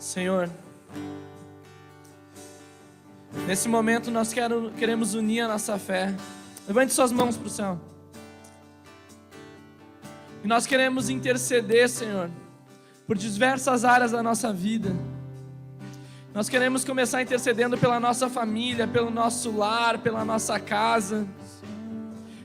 Senhor, nesse momento nós queremos unir a nossa fé. Levante suas mãos para o céu. E nós queremos interceder, Senhor, por diversas áreas da nossa vida. Nós queremos começar intercedendo pela nossa família, pelo nosso lar, pela nossa casa.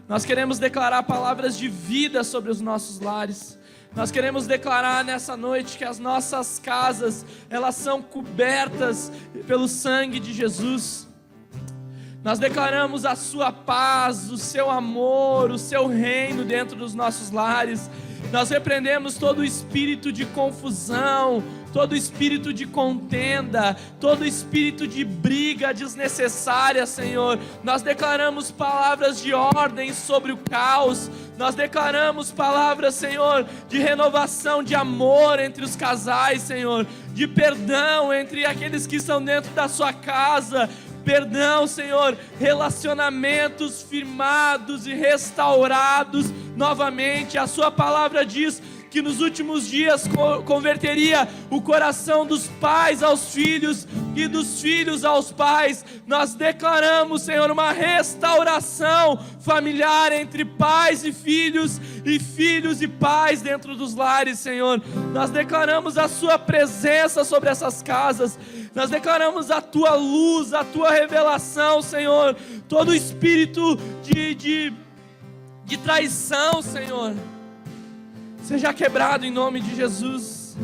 Nós queremos declarar palavras de vida sobre os nossos lares. Nós queremos declarar nessa noite que as nossas casas, elas são cobertas pelo sangue de Jesus. Nós declaramos a sua paz, o seu amor, o seu reino dentro dos nossos lares. Nós repreendemos todo o espírito de confusão, todo espírito de contenda, todo espírito de briga desnecessária, Senhor. Nós declaramos palavras de ordem sobre o caos. Nós declaramos palavras, Senhor, de renovação, de amor entre os casais, Senhor, de perdão entre aqueles que estão dentro da sua casa. Perdão, Senhor, relacionamentos firmados e restaurados novamente. A sua palavra diz que nos últimos dias converteria o coração dos pais aos filhos e dos filhos aos pais. Nós declaramos, Senhor, uma restauração familiar entre pais e filhos e pais dentro dos lares, Senhor. Nós declaramos a sua presença sobre essas casas. Nós declaramos a tua luz, a tua revelação, Senhor. Todo espírito de traição, Senhor, seja quebrado em nome de Jesus.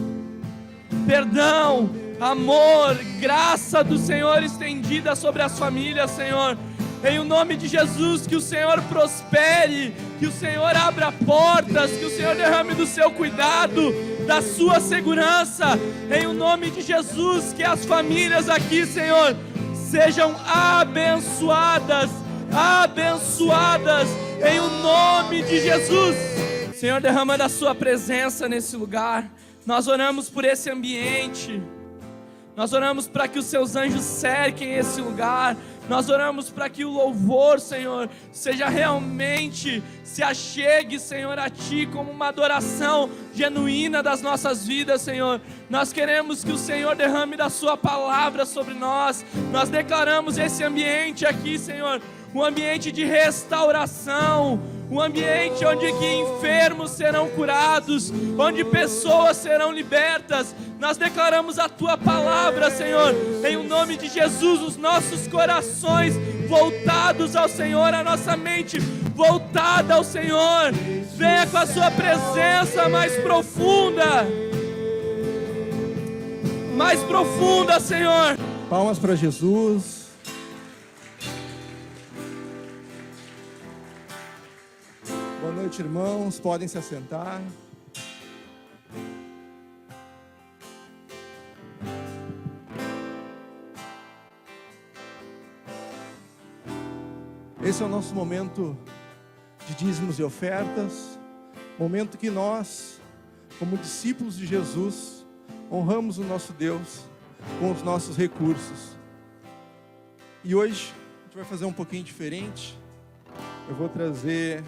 Perdão, amor, graça do Senhor estendida sobre as famílias, Senhor. Em o nome de Jesus, que o Senhor prospere, que o Senhor abra portas, que o Senhor derrame do seu cuidado, da sua segurança. Em o nome de Jesus, que as famílias aqui, Senhor, sejam abençoadas, abençoadas, em o nome de Jesus. Senhor, derrama da sua presença nesse lugar. Nós oramos por esse ambiente. Nós oramos para que os seus anjos cerquem esse lugar. Nós oramos para que o louvor, Senhor, seja realmente, se achegue, Senhor, a Ti como uma adoração genuína das nossas vidas, Senhor. Nós queremos que o Senhor derrame da sua palavra sobre nós. Nós declaramos esse ambiente aqui, Senhor, um ambiente de restauração, um ambiente onde que enfermos serão curados, onde pessoas serão libertas. Nós declaramos a Tua palavra, Senhor, em o nome de Jesus, os nossos corações voltados ao Senhor, a nossa mente voltada ao Senhor. Venha com a Sua presença mais profunda, Senhor. Palmas para Jesus. Boa noite, irmãos. Podem se assentar. Esse é o nosso momento de dízimos e ofertas. Momento que nós, como discípulos de Jesus, honramos o nosso Deus com os nossos recursos. E hoje a gente vai fazer um pouquinho diferente. Eu vou trazer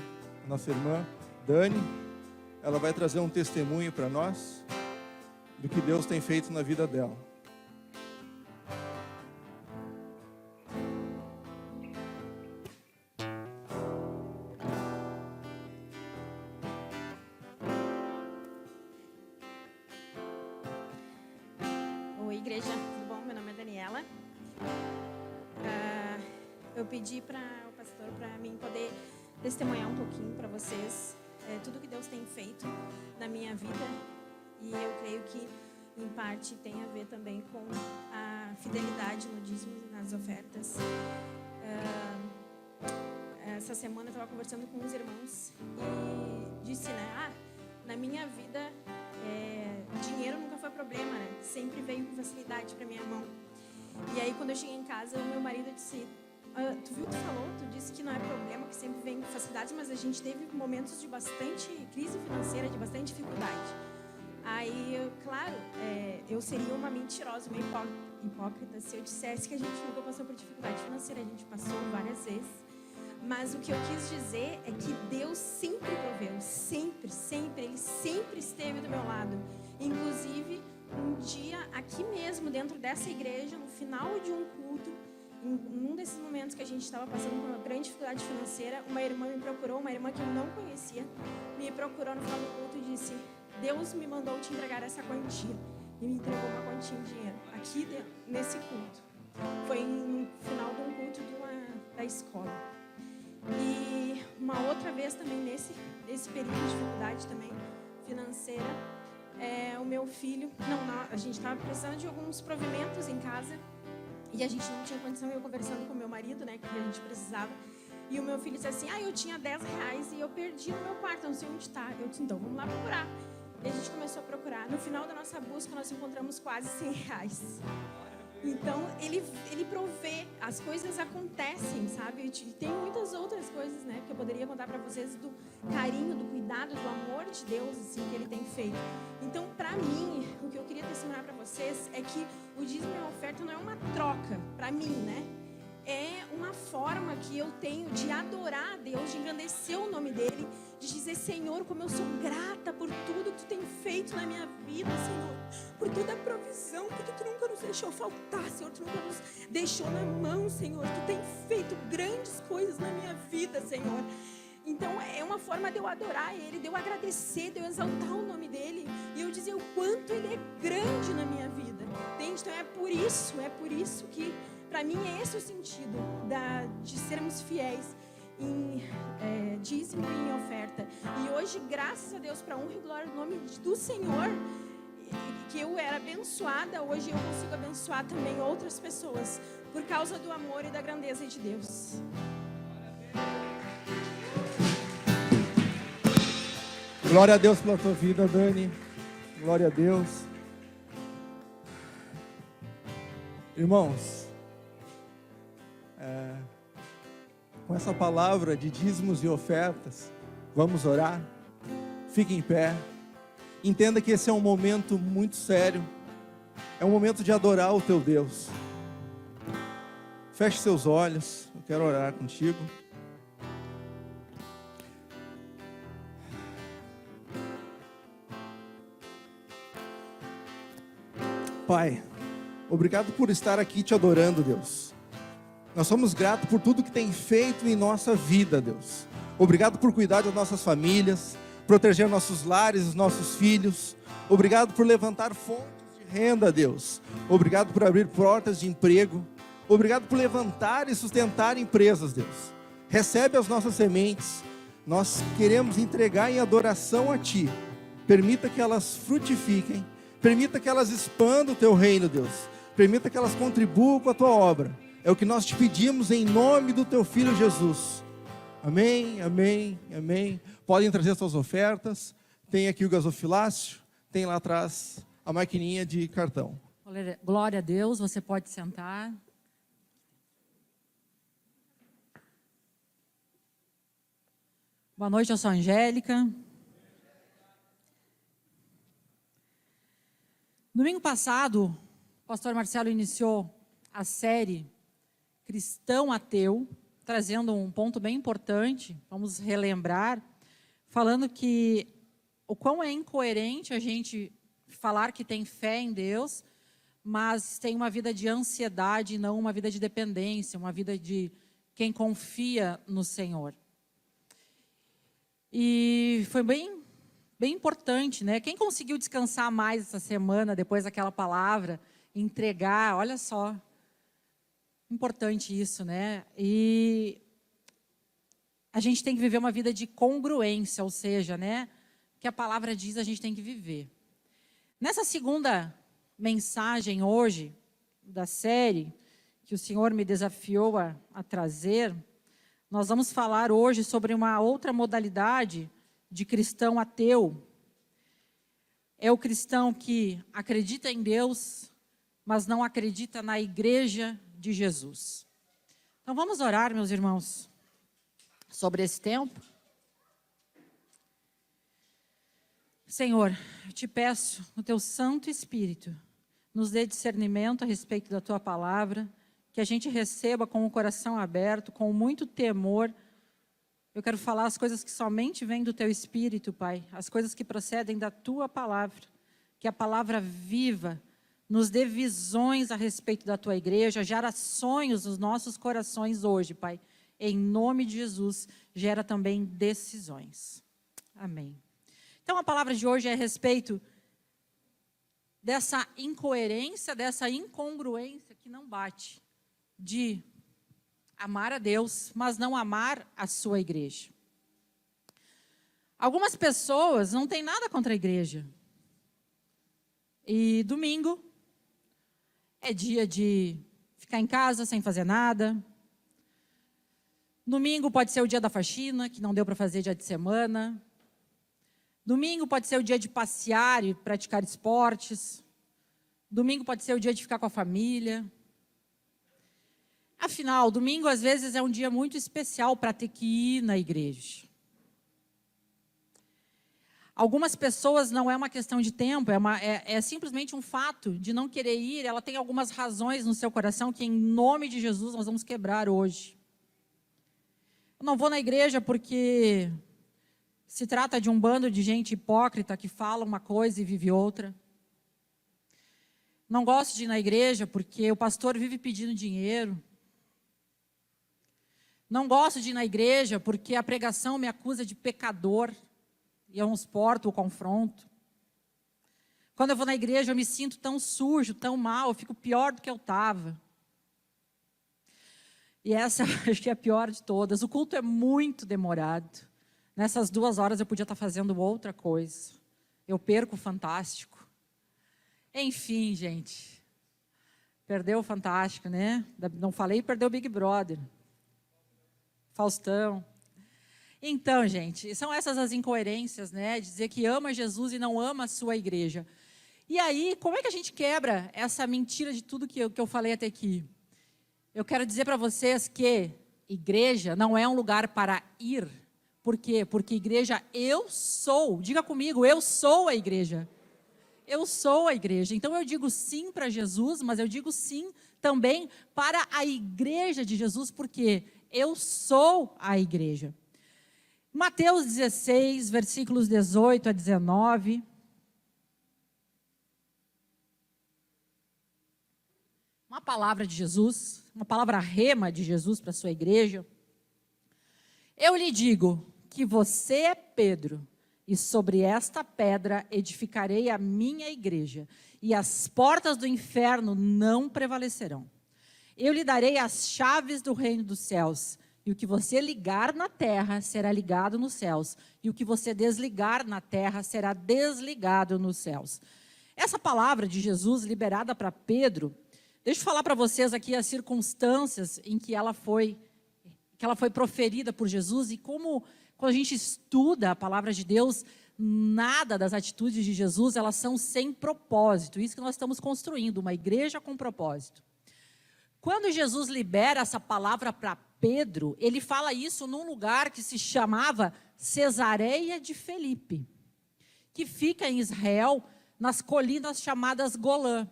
a nossa irmã Dani. Ela vai trazer um testemunho para nós do que Deus tem feito na vida dela. Oi, igreja, tudo bom? Meu nome é Daniela. Eu pedi para o pastor para mim poder testemunhar um pouquinho para vocês tudo que Deus tem feito na minha vida, e eu creio que em parte tem a ver também com a fidelidade no dízimo e nas ofertas. Essa semana eu estava conversando com uns irmãos e disse, na minha vida dinheiro nunca foi problema, né? Sempre veio com facilidade para minha mão. E aí quando eu cheguei em casa, o meu marido disse, tu disse que não é problema, que sempre vem com facilidade, mas a gente teve momentos de bastante crise financeira, de bastante dificuldade. Aí, claro, eu seria uma mentirosa, uma hipócrita se eu dissesse que a gente nunca passou por dificuldade financeira. A gente passou várias vezes. Mas o que eu quis dizer é que Deus sempre proveu, sempre, Ele sempre esteve do meu lado. Inclusive, um dia aqui dentro dessa igreja, no final de um culto, em um desses momentos que a gente estava passando por uma grande dificuldade financeira, uma irmã me procurou, uma irmã que eu não conhecia, me procurou no final do culto e disse: Deus me mandou te entregar essa quantia. E me entregou uma quantia em dinheiro, aqui nesse culto. Foi no final de um culto da escola. E uma outra vez também, nesse período de dificuldade também financeira, o meu filho, a gente estava precisando de alguns provimentos em casa, e a gente não tinha condição, eu conversando com meu marido, né, que a gente precisava, e o meu filho disse assim: eu tinha R$10 e eu perdi no meu quarto, não sei onde está. Eu disse: então vamos lá procurar. E a gente começou a procurar. No final da nossa busca, nós encontramos quase R$100. Então, ele provê, as coisas acontecem, sabe? E tem muitas outras coisas, né, que eu poderia contar para vocês do carinho, do cuidado, do amor de Deus, assim, que Ele tem feito. Então, para mim, o que eu queria testemunhar para vocês é que o dízimo e a oferta não é uma troca, para mim, né? É uma forma que eu tenho de adorar a Deus, de engrandecer o nome dEle, de dizer: Senhor, como eu sou grata por tudo que Tu tem feito na minha vida, Senhor, por toda a provisão, porque Tu nunca nos deixou faltar, Senhor, Tu nunca nos deixou na mão, Senhor, Tu tem feito grandes coisas na minha vida, Senhor. Então é uma forma de eu adorar Ele, de eu agradecer, de eu exaltar o nome dEle, e eu dizer o quanto Ele é grande na minha vida, entende? Então é por isso que para mim é esse o sentido de sermos fiéis em dízimo e em oferta. E hoje, graças a Deus, para honra e glória do nome do Senhor, que eu era abençoada, hoje eu consigo abençoar também outras pessoas, por causa do amor e da grandeza de Deus. Glória a Deus pela tua vida, Dani. Glória a Deus. Irmãos, com essa palavra de dízimos e ofertas, vamos orar. Fique em pé. Entenda que esse é um momento muito sério. É um momento de adorar o teu Deus. Feche seus olhos. Eu quero orar contigo. Pai, obrigado por estar aqui te adorando, Deus. Nós somos gratos por tudo que tem feito em nossa vida, Deus. Obrigado por cuidar das nossas famílias, proteger nossos lares, os nossos filhos. Obrigado por levantar fontes de renda, Deus. Obrigado por abrir portas de emprego. Obrigado por levantar e sustentar empresas, Deus. Recebe as nossas sementes. Nós queremos entregar em adoração a Ti. Permita que elas frutifiquem. Permita que elas expandam o Teu reino, Deus. Permita que elas contribuam com a Tua obra. É o que nós te pedimos em nome do Teu Filho Jesus. Amém, amém, amém. Podem trazer suas ofertas. Tem aqui o gasofilácio. Tem lá atrás a maquininha de cartão. Glória a Deus, você pode sentar. Boa noite, eu sou a Angélica. Domingo passado, o pastor Marcelo iniciou a série Cristão Ateu, trazendo um ponto bem importante, vamos relembrar, falando que o quão é incoerente a gente falar que tem fé em Deus, mas tem uma vida de ansiedade e não uma vida de dependência, uma vida de quem confia no Senhor. E foi bem importante, né? Quem conseguiu descansar mais essa semana, depois daquela palavra, entregar, olha só, importante isso, né? E a gente tem que viver uma vida de congruência, ou seja, né? O que a palavra diz, a gente tem que viver. Nessa segunda mensagem hoje, da série, que o Senhor me desafiou a trazer, nós vamos falar hoje sobre uma outra modalidade de cristão ateu. É o cristão que acredita em Deus, mas não acredita na igreja de Jesus. Então vamos orar, meus irmãos, sobre esse tempo. Senhor, eu te peço, o teu Santo Espírito, nos dê discernimento a respeito da tua palavra, que a gente receba com o coração aberto, com muito temor. Eu quero falar as coisas que somente vêm do teu Espírito, Pai, as coisas que procedem da tua palavra, que a palavra viva nos dê visões a respeito da tua igreja, gera sonhos nos nossos corações hoje, Pai. Em nome de Jesus, gera também decisões. Amém. Então, a palavra de hoje é a respeito dessa incoerência, dessa incongruência que não bate, de amar a Deus, mas não amar a sua igreja. Algumas pessoas não têm nada contra a igreja. E domingo é dia de ficar em casa sem fazer nada. Domingo pode ser o dia da faxina, que não deu para fazer dia de semana. Domingo pode ser o dia de passear e praticar esportes. Domingo pode ser o dia de ficar com a família. Afinal, domingo às vezes é um dia muito especial para ter que ir na igreja. Algumas pessoas não é uma questão de tempo, é simplesmente um fato de não querer ir. Ela tem algumas razões no seu coração que, em nome de Jesus, nós vamos quebrar hoje. Eu não vou na igreja porque se trata de um bando de gente hipócrita que fala uma coisa e vive outra. Não gosto de ir na igreja porque o pastor vive pedindo dinheiro. Não gosto de ir na igreja porque a pregação me acusa de pecador e eu não suporto o confronto. Quando eu vou na igreja eu me sinto tão sujo, tão mal, eu fico pior do que eu estava. E essa acho que é a pior de todas. O culto é muito demorado. Nessas 2 horas eu podia estar fazendo outra coisa. Eu perco o Fantástico. Enfim, gente. Perdeu o Fantástico, né? Não falei, perdeu o Big Brother. Faustão. Então, gente, são essas as incoerências, né? Dizer que ama Jesus e não ama a sua igreja. E aí, como é que a gente quebra essa mentira de tudo que eu falei até aqui? Eu quero dizer para vocês que igreja não é um lugar para ir. Por quê? Porque igreja eu sou. Diga comigo, eu sou a igreja. Eu sou a igreja. Então eu digo sim para Jesus, mas eu digo sim também para a igreja de Jesus, porque eu sou a igreja. Mateus 16, versículos 18 a 19. Uma palavra de Jesus, uma palavra rema de Jesus para a sua igreja. Eu lhe digo que você é Pedro, e sobre esta pedra edificarei a minha igreja, e as portas do inferno não prevalecerão. Eu lhe darei as chaves do reino dos céus, e o que você ligar na terra será ligado nos céus, e o que você desligar na terra será desligado nos céus. Essa palavra de Jesus liberada para Pedro, deixa eu falar para vocês aqui as circunstâncias em que ela foi proferida por Jesus, e como, quando a gente estuda a palavra de Deus, nada das atitudes de Jesus, elas são sem propósito. Isso que nós estamos construindo, uma igreja com propósito. Quando Jesus libera essa palavra para Pedro, ele fala isso num lugar que se chamava Cesareia de Filipe, que fica em Israel, nas colinas chamadas Golã.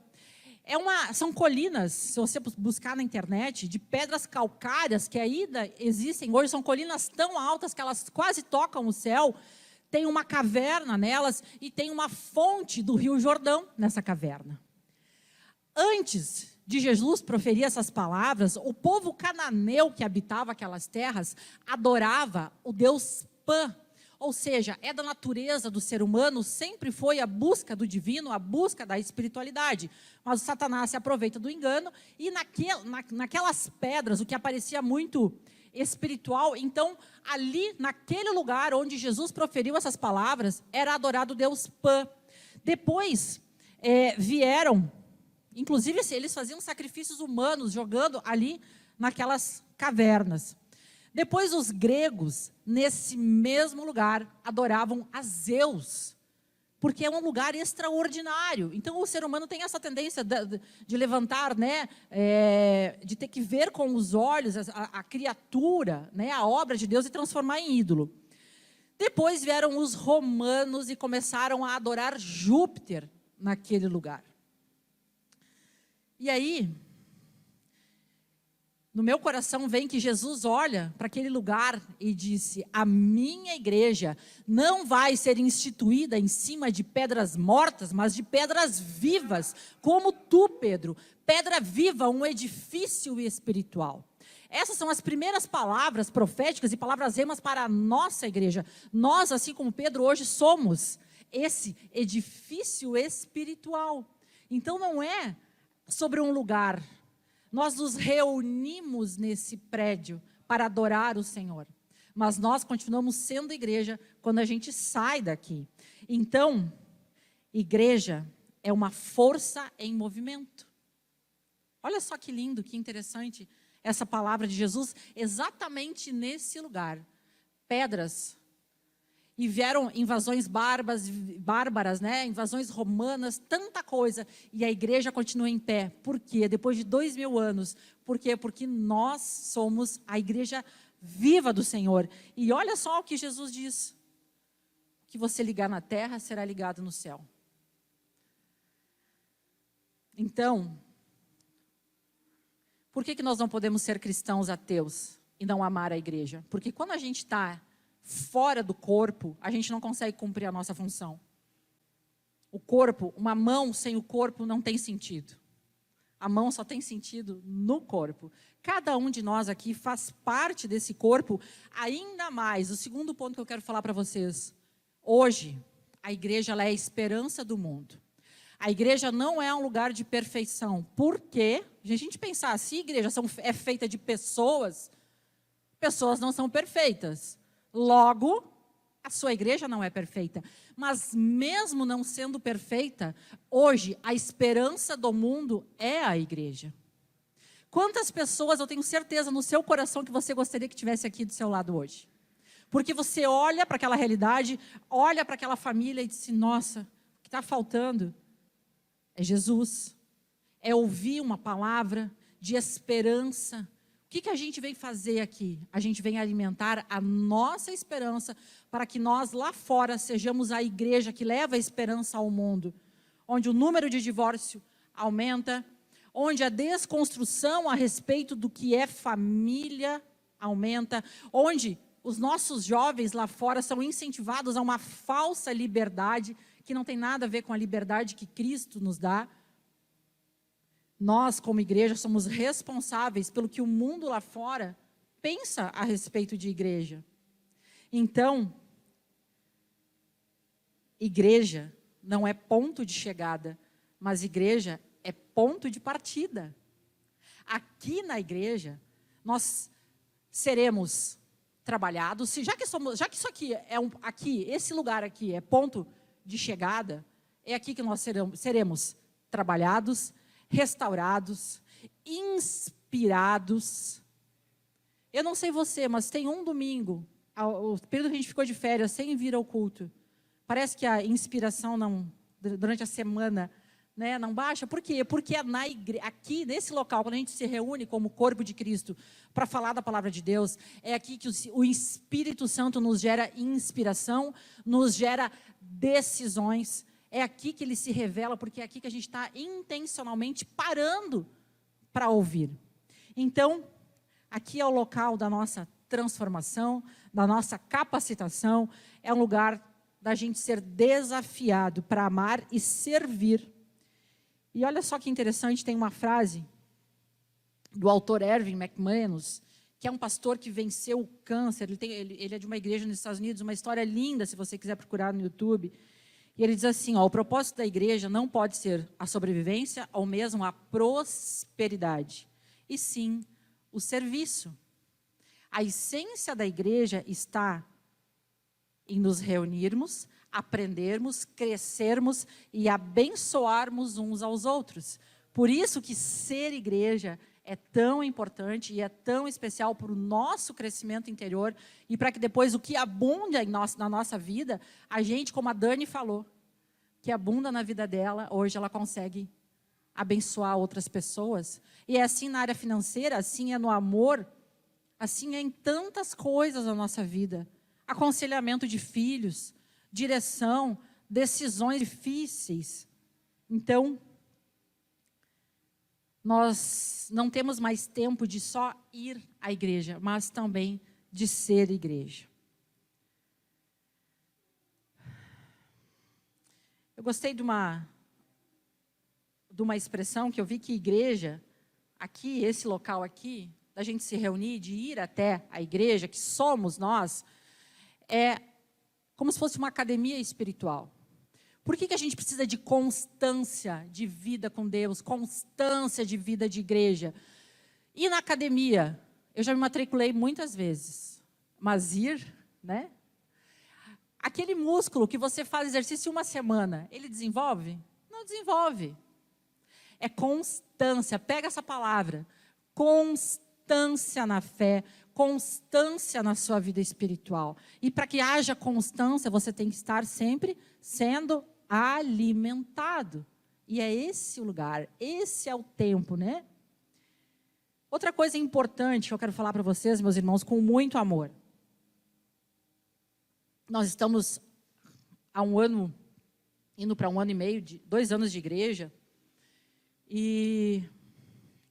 São colinas, se você buscar na internet, de pedras calcárias que ainda existem hoje. São colinas tão altas que elas quase tocam o céu. Tem uma caverna nelas e tem uma fonte do Rio Jordão nessa caverna. Antes de Jesus proferir essas palavras, o povo cananeu que habitava aquelas terras adorava o deus Pan. Ou seja, é da natureza do ser humano, sempre foi a busca do divino, a busca da espiritualidade. Mas o Satanás se aproveita do engano e naquelas pedras, o que aparecia muito espiritual, então ali naquele lugar onde Jesus proferiu essas palavras, era adorado o deus Pan. Depois vieram, inclusive eles faziam sacrifícios humanos jogando ali naquelas cavernas. Depois os gregos, nesse mesmo lugar, adoravam a Zeus, porque é um lugar extraordinário. Então o ser humano tem essa tendência de levantar, né, de ter que ver com os olhos a criatura, né, a obra de Deus, e transformar em ídolo. Depois vieram os romanos e começaram a adorar Júpiter naquele lugar. E aí, no meu coração vem que Jesus olha para aquele lugar e disse: a minha igreja não vai ser instituída em cima de pedras mortas, mas de pedras vivas, como tu, Pedro, pedra viva, um edifício espiritual. Essas são as primeiras palavras proféticas e palavras remas para a nossa igreja. Nós, assim como Pedro, hoje somos esse edifício espiritual. Então não é sobre um lugar. Nós nos reunimos nesse prédio para adorar o Senhor. Mas nós continuamos sendo igreja quando a gente sai daqui. Então, igreja é uma força em movimento. Olha só que lindo, que interessante essa palavra de Jesus, exatamente nesse lugar. Pedras. E vieram invasões bárbaras, né? Invasões romanas, tanta coisa. E a igreja continua em pé. Por quê? Depois de 2000 anos. Por quê? Porque nós somos a igreja viva do Senhor. E olha só o que Jesus diz. O que você ligar na terra será ligado no céu. Então, por que nós não podemos ser cristãos ateus e não amar a igreja? Porque quando a gente está fora do corpo, a gente não consegue cumprir a nossa função. O corpo, uma mão sem o corpo não tem sentido. A mão só tem sentido no corpo. Cada um de nós aqui faz parte desse corpo, ainda mais. O segundo ponto que eu quero falar para vocês. Hoje, a igreja ela é a esperança do mundo. A igreja não é um lugar de perfeição. Por quê? Se a gente pensar assim, a igreja é feita de pessoas, pessoas não são perfeitas. Logo, a sua igreja não é perfeita. Mas mesmo não sendo perfeita, hoje a esperança do mundo é a igreja. Quantas pessoas, eu tenho certeza no seu coração que você gostaria que tivesse aqui do seu lado hoje? Porque você olha para aquela realidade, olha para aquela família e diz: nossa, o que está faltando é Jesus. É ouvir uma palavra de esperança. O que a gente vem fazer aqui? A gente vem alimentar a nossa esperança para que nós lá fora sejamos a igreja que leva a esperança ao mundo. Onde o número de divórcio aumenta, onde a desconstrução a respeito do que é família aumenta, onde os nossos jovens lá fora são incentivados a uma falsa liberdade, que não tem nada a ver com a liberdade que Cristo nos dá. Nós, como igreja, somos responsáveis pelo que o mundo lá fora pensa a respeito de igreja. Então, igreja não é ponto de chegada, mas igreja é ponto de partida. Aqui na igreja, nós seremos trabalhados. Já que isso aqui esse lugar aqui é ponto de chegada, é aqui que nós seremos trabalhados, restaurados, inspirados. Eu não sei você, mas tem um domingo, o período que a gente ficou de férias sem vir ao culto, parece que a inspiração durante a semana, né, não baixa. Por quê? Porque é aqui nesse local, quando a gente se reúne como corpo de Cristo para falar da palavra de Deus, é aqui que o Espírito Santo nos gera inspiração, nos gera decisões. É aqui que ele se revela, porque é aqui que a gente está intencionalmente parando para ouvir. Então, aqui é o local da nossa transformação, da nossa capacitação, é um lugar da gente ser desafiado para amar e servir. E olha só que interessante, tem uma frase do autor Erwin McManus, que é um pastor que venceu o câncer, ele é de uma igreja nos Estados Unidos, uma história linda, se você quiser procurar no YouTube. E ele diz assim, o propósito da igreja não pode ser a sobrevivência ou mesmo a prosperidade, e sim o serviço. A essência da igreja está em nos reunirmos, aprendermos, crescermos e abençoarmos uns aos outros. Por isso que ser igreja é tão importante e é tão especial para o nosso crescimento interior e para que depois o que abunda na nossa vida, a gente, como a Dani falou, que abunda na vida dela, hoje ela consegue abençoar outras pessoas. E é assim na área financeira, assim é no amor, assim é em tantas coisas da nossa vida. Aconselhamento de filhos, direção, decisões difíceis. Então, nós não temos mais tempo de só ir à igreja, mas também de ser igreja. Eu gostei de uma expressão que eu vi que igreja, aqui, esse local aqui, da gente se reunir, de ir até a igreja, que somos nós, é como se fosse uma academia espiritual. Por que a gente precisa de constância de vida com Deus, constância de vida de igreja? Ir na academia, eu já me matriculei muitas vezes, mas ir, né? Aquele músculo que você faz exercício uma semana, ele desenvolve? Não desenvolve. É constância, pega essa palavra, constância na fé, constância na sua vida espiritual. E para que haja constância, você tem que estar sempre sendo alimentado. E é esse o lugar, esse é o tempo, né? Outra coisa importante que eu quero falar para vocês, meus irmãos, com muito amor. Nós estamos há um ano, indo para 1 ano e meio, 2 anos de igreja, e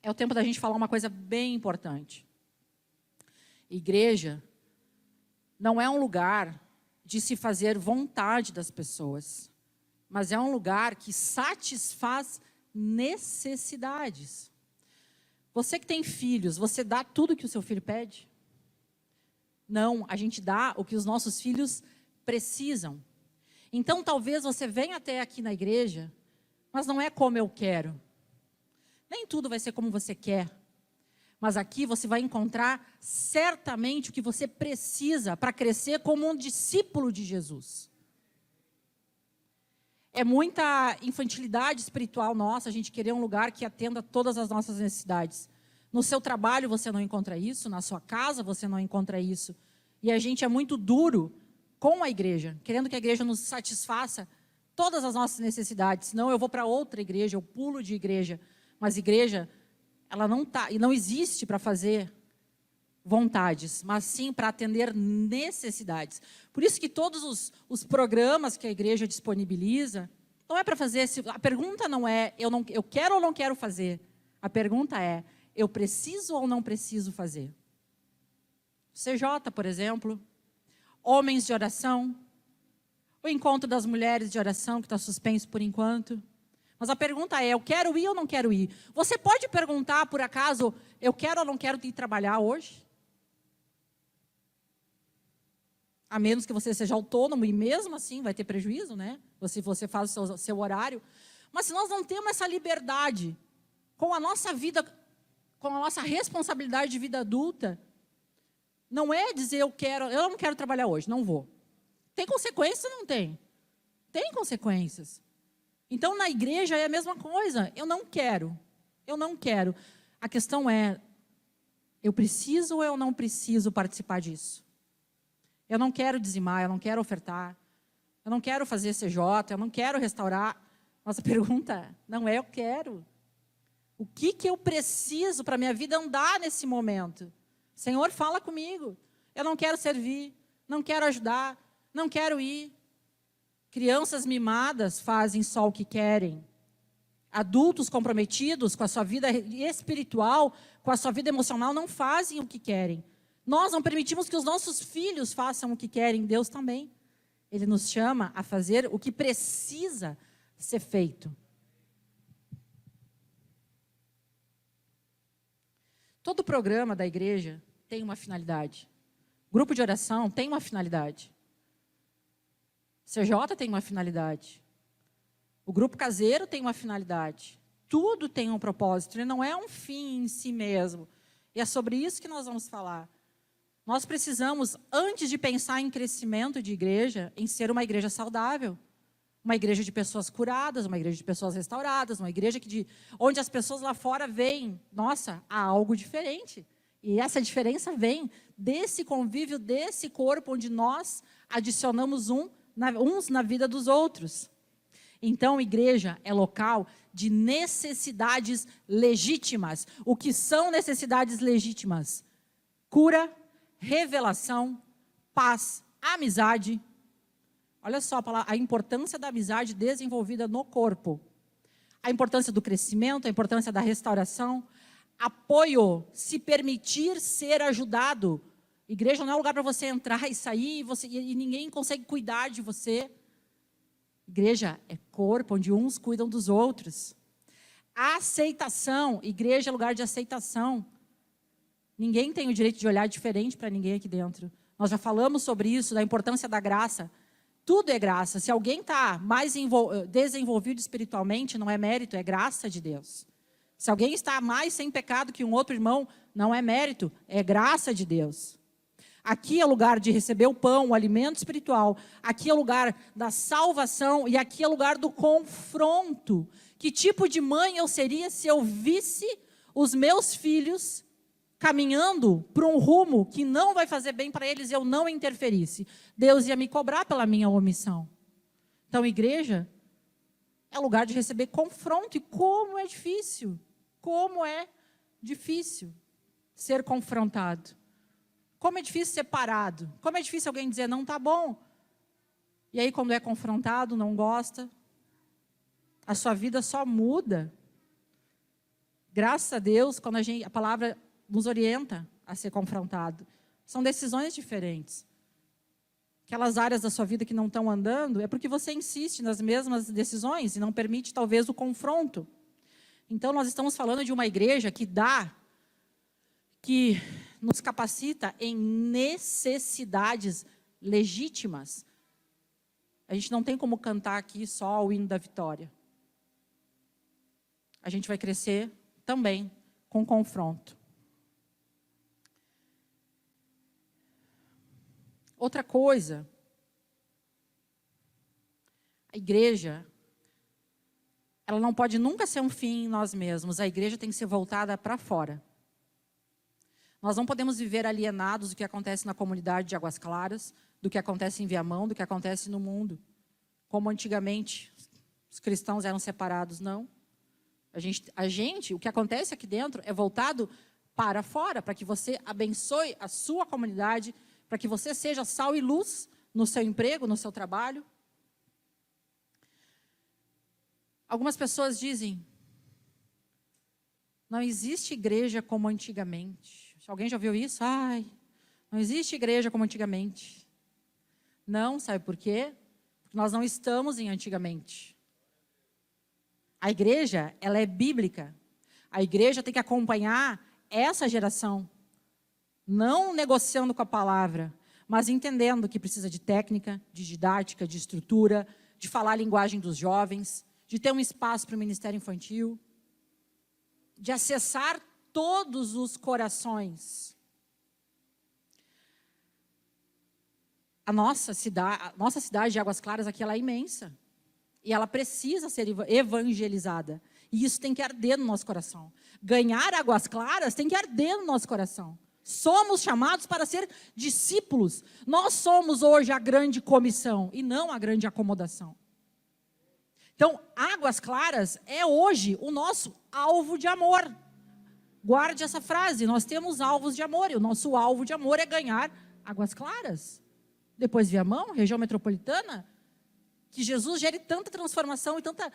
é o tempo da gente falar uma coisa bem importante. Igreja não é um lugar de se fazer vontade das pessoas, mas é um lugar que satisfaz necessidades. Você que tem filhos, você dá tudo que o seu filho pede? Não, a gente dá o que os nossos filhos precisam. Então, talvez você venha até aqui na igreja, mas não é como eu quero. Nem tudo vai ser como você quer. Mas aqui você vai encontrar certamente o que você precisa para crescer como um discípulo de Jesus. É muita infantilidade espiritual nossa, a gente querer um lugar que atenda todas as nossas necessidades. No seu trabalho você não encontra isso, na sua casa você não encontra isso. E a gente é muito duro com a igreja, querendo que a igreja nos satisfaça todas as nossas necessidades. Senão eu vou para outra igreja, eu pulo de igreja. Mas igreja, ela não existe para fazer vontades, mas sim para atender necessidades. Por isso que todos os programas que a igreja disponibiliza, não é para fazer, a pergunta não é, eu quero ou não quero fazer. A pergunta é, eu preciso ou não preciso fazer? CJ, por exemplo, homens de oração, o encontro das mulheres de oração, que está suspenso por enquanto. Mas a pergunta é, eu quero ir ou não quero ir? Você pode perguntar, por acaso, eu quero ou não quero ir trabalhar hoje? A menos que você seja autônomo, e mesmo assim vai ter prejuízo, né? Se você faz o seu horário. Mas se nós não temos essa liberdade, com a nossa vida, com a nossa responsabilidade de vida adulta, não é dizer eu não quero trabalhar hoje, não vou. Tem consequências ou não tem? Tem consequências. Então, na igreja é a mesma coisa. Eu não quero. A questão é, eu preciso ou eu não preciso participar disso? Eu não quero dizimar, eu não quero ofertar, eu não quero fazer CJ, eu não quero restaurar. Mas a pergunta não é eu quero. O que eu preciso para a minha vida andar nesse momento? Senhor, fala comigo. Eu não quero servir, não quero ajudar, não quero ir. Crianças mimadas fazem só o que querem. Adultos comprometidos com a sua vida espiritual, com a sua vida emocional, não fazem o que querem. Nós não permitimos que os nossos filhos façam o que querem, Deus também. Ele nos chama a fazer o que precisa ser feito. Todo programa da igreja tem uma finalidade. Grupo de oração tem uma finalidade. CJ tem uma finalidade. O grupo caseiro tem uma finalidade. Tudo tem um propósito, ele não é um fim em si mesmo. E é sobre isso que nós vamos falar. Nós precisamos, antes de pensar em crescimento de igreja, em ser uma igreja saudável. Uma igreja de pessoas curadas, uma igreja de pessoas restauradas, uma igreja onde as pessoas lá fora veem, nossa, há algo diferente. E essa diferença vem desse convívio, desse corpo, onde nós adicionamos uns na vida dos outros. Então, igreja é local de necessidades legítimas. O que são necessidades legítimas? Cura, revelação, paz, amizade. Olha só a importância da amizade desenvolvida no corpo. A importância do crescimento, a importância da restauração. Apoio, se permitir ser ajudado. Igreja não é um lugar para você entrar e sair e ninguém consegue cuidar de você. Igreja é corpo onde uns cuidam dos outros. Aceitação, igreja é lugar de aceitação. Ninguém tem o direito de olhar diferente para ninguém aqui dentro. Nós já falamos sobre isso, da importância da graça. Tudo é graça. Se alguém está mais desenvolvido espiritualmente, não é mérito, é graça de Deus. Se alguém está mais sem pecado que um outro irmão, não é mérito, é graça de Deus. Aqui é o lugar de receber o pão, o alimento espiritual. Aqui é o lugar da salvação e aqui é o lugar do confronto. Que tipo de mãe eu seria se eu visse os meus filhos caminhando para um rumo que não vai fazer bem para eles e eu não interferisse? Deus ia me cobrar pela minha omissão. Então, igreja é lugar de receber confronto. E como é difícil ser confrontado. Como é difícil ser parado. Como é difícil alguém dizer, não está bom. E aí, quando é confrontado, não gosta. A sua vida só muda. Graças a Deus, quando a palavra nos orienta a ser confrontado. São decisões diferentes. Aquelas áreas da sua vida que não estão andando, é porque você insiste nas mesmas decisões e não permite, talvez, o confronto. Então, nós estamos falando de uma igreja que nos capacita em necessidades legítimas. A gente não tem como cantar aqui só o hino da vitória. A gente vai crescer também com confronto. Outra coisa, a igreja, ela não pode nunca ser um fim em nós mesmos. A igreja tem que ser voltada para fora. Nós não podemos viver alienados do que acontece na comunidade de Águas Claras, do que acontece em Viamão, do que acontece no mundo. Como antigamente os cristãos eram separados, não. O que acontece aqui dentro é voltado para fora, para que você abençoe a sua comunidade, para que você seja sal e luz no seu emprego, no seu trabalho. Algumas pessoas dizem, não existe igreja como antigamente. Alguém já ouviu isso? Não existe igreja como antigamente. Não, sabe por quê? Porque nós não estamos em antigamente. A igreja, ela é bíblica. A igreja tem que acompanhar essa geração. Não negociando com a palavra, mas entendendo que precisa de técnica, de didática, de estrutura, de falar a linguagem dos jovens, de ter um espaço para o ministério infantil, de acessar todos os corações. A nossa cidade de Águas Claras aqui, ela é imensa. E ela precisa ser evangelizada. E isso tem que arder no nosso coração. Ganhar Águas Claras tem que arder no nosso coração. Somos chamados para ser discípulos. Nós somos hoje a grande comissão e não a grande acomodação. Então, Águas Claras é hoje o nosso alvo de amor. Guarde essa frase, nós temos alvos de amor, e o nosso alvo de amor é ganhar Águas Claras. Depois Viamão, região metropolitana, que Jesus gere tanta transformação e tanta...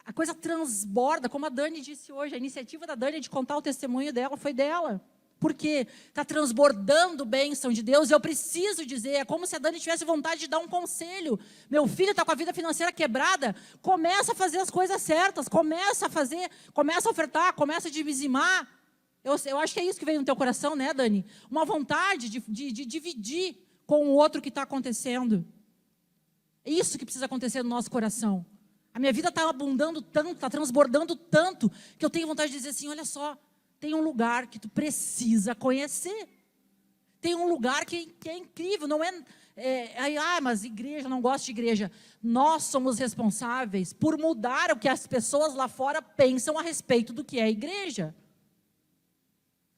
A coisa transborda, como a Dani disse hoje, a iniciativa da Dani de contar o testemunho dela foi dela. Porque está transbordando bênção de Deus, e eu preciso dizer, é como se a Dani tivesse vontade de dar um conselho. Meu filho está com a vida financeira quebrada, começa a fazer as coisas certas, começa a ofertar, começa a dizimar. Eu acho que é isso que veio no teu coração, né, Dani? Uma vontade de dividir com o outro o que está acontecendo. É isso que precisa acontecer no nosso coração. A minha vida está abundando tanto, está transbordando tanto, que eu tenho vontade de dizer assim, olha só, tem um lugar que tu precisa conhecer. Tem um lugar que é incrível, não mas igreja, não gosto de igreja. Nós somos responsáveis por mudar o que as pessoas lá fora pensam a respeito do que é a igreja.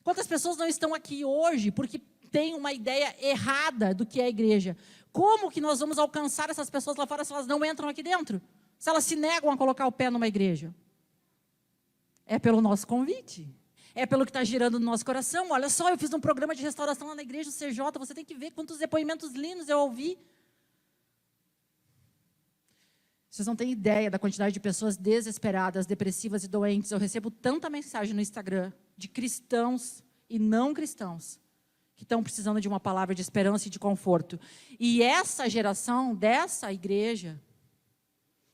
Quantas pessoas não estão aqui hoje porque têm uma ideia errada do que é a igreja? Como que nós vamos alcançar essas pessoas lá fora se elas não entram aqui dentro? Se elas se negam a colocar o pé numa igreja? É pelo nosso convite. É pelo que está girando no nosso coração. Olha só, eu fiz um programa de restauração lá na igreja do CJ, você tem que ver quantos depoimentos lindos eu ouvi. Vocês não têm ideia da quantidade de pessoas desesperadas, depressivas e doentes. Eu recebo tanta mensagem no Instagram de cristãos e não cristãos que estão precisando de uma palavra de esperança e de conforto. E essa geração dessa igreja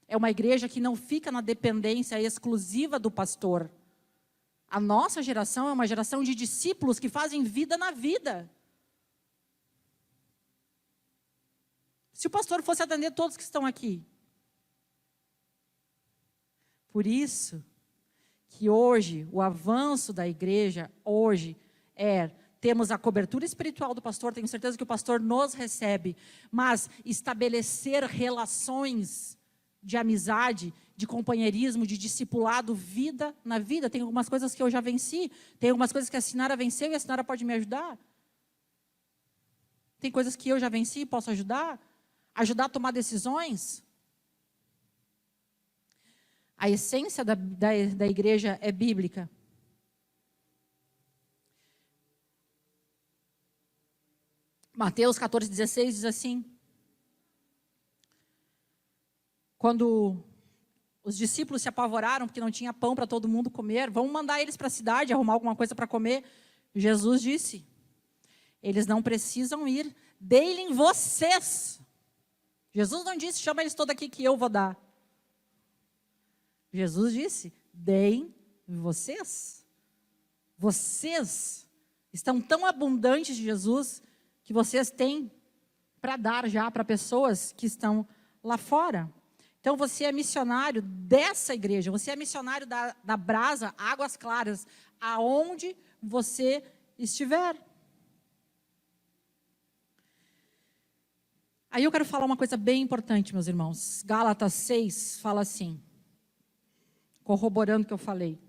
é uma igreja que não fica na dependência exclusiva do pastor. A nossa geração é uma geração de discípulos que fazem vida na vida. Se o pastor fosse atender todos que estão aqui. Por isso que hoje, o avanço da igreja, hoje, temos a cobertura espiritual do pastor, tenho certeza que o pastor nos recebe, mas estabelecer relações de amizade, de companheirismo, de discipulado, vida na vida. Tem algumas coisas que eu já venci, tem algumas coisas que a Sinara venceu e a Sinara pode me ajudar. Tem coisas que eu já venci e posso ajudar a tomar decisões. A essência da igreja é bíblica. Mateus 14,16 diz assim: quando os discípulos se apavoraram porque não tinha pão para todo mundo comer, vamos mandar eles para a cidade, arrumar alguma coisa para comer. Jesus disse: eles não precisam ir, deem vocês. Jesus não disse, chama eles todos aqui que eu vou dar. Jesus disse, deem vocês. Vocês estão tão abundantes de Jesus que vocês têm para dar já para pessoas que estão lá fora. Então você é missionário dessa igreja, você é missionário da Brasa Águas Claras, aonde você estiver. Aí eu quero falar uma coisa bem importante, meus irmãos. Gálatas 6 fala assim, corroborando o que eu falei.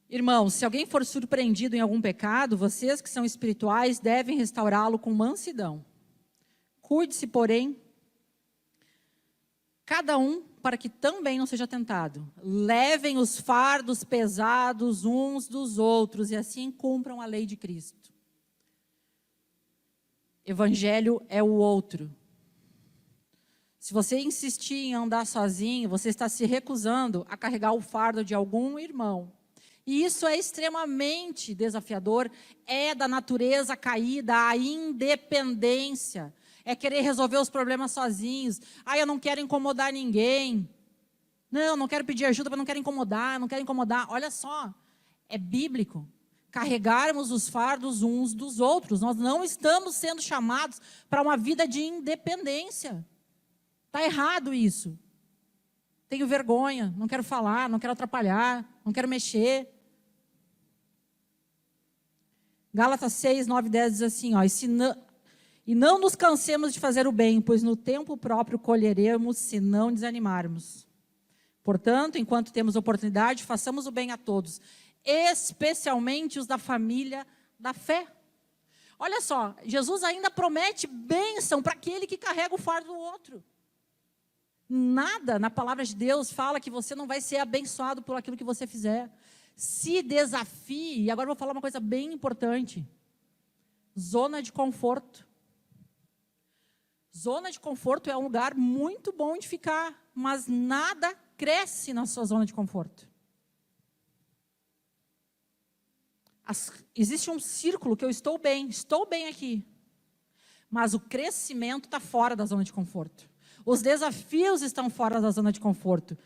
Irmãos, se alguém for surpreendido em algum pecado, vocês que são espirituais devem restaurá-lo com mansidão. Cuide-se, porém, cada um para que também não seja tentado. Levem os fardos pesados uns dos outros e assim cumpram a lei de Cristo. Evangelho é o outro. Se você insistir em andar sozinho, você está se recusando a carregar o fardo de algum irmão. E isso é extremamente desafiador, é da natureza caída, a independência. É querer resolver os problemas sozinhos. Eu não quero incomodar ninguém. Não quero pedir ajuda, mas não quero incomodar. Olha só, é bíblico. Carregarmos os fardos uns dos outros. Nós não estamos sendo chamados para uma vida de independência. Está errado isso. Tenho vergonha, não quero falar, não quero atrapalhar, não quero mexer. Gálatas 6, 9, 10 diz assim, e não nos cansemos de fazer o bem, pois no tempo próprio colheremos se não desanimarmos. Portanto, enquanto temos oportunidade, façamos o bem a todos, especialmente os da família da fé. Olha só, Jesus ainda promete bênção para aquele que carrega o fardo do outro. Nada na palavra de Deus fala que você não vai ser abençoado por aquilo que você fizer. Se desafie, e agora eu vou falar uma coisa bem importante. Zona de conforto. Zona de conforto é um lugar muito bom de ficar, mas nada cresce na sua zona de conforto. Existe um círculo que eu estou bem aqui, mas o crescimento está fora da zona de conforto. Os desafios estão fora da zona de conforto.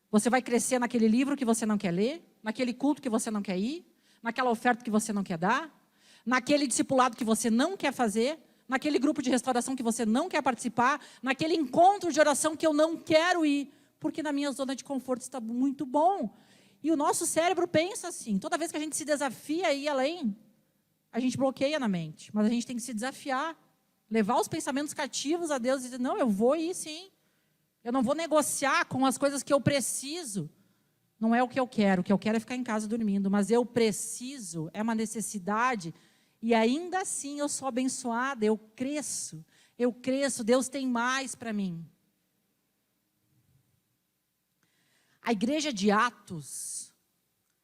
Você vai crescer naquele livro que você não quer ler, naquele culto que você não quer ir, naquela oferta que você não quer dar, naquele discipulado que você não quer fazer, naquele grupo de restauração que você não quer participar, naquele encontro de oração que eu não quero ir, porque na minha zona de conforto está muito bom. E o nosso cérebro pensa assim, toda vez que a gente se desafia a ir além, a gente bloqueia na mente, mas a gente tem que se desafiar, levar os pensamentos cativos a Deus e dizer, não, eu vou ir sim, eu não vou negociar com as coisas que eu preciso, não é o que eu quero é ficar em casa dormindo, mas eu preciso, é uma necessidade, e ainda assim eu sou abençoada, eu cresço, Deus tem mais para mim. A igreja de Atos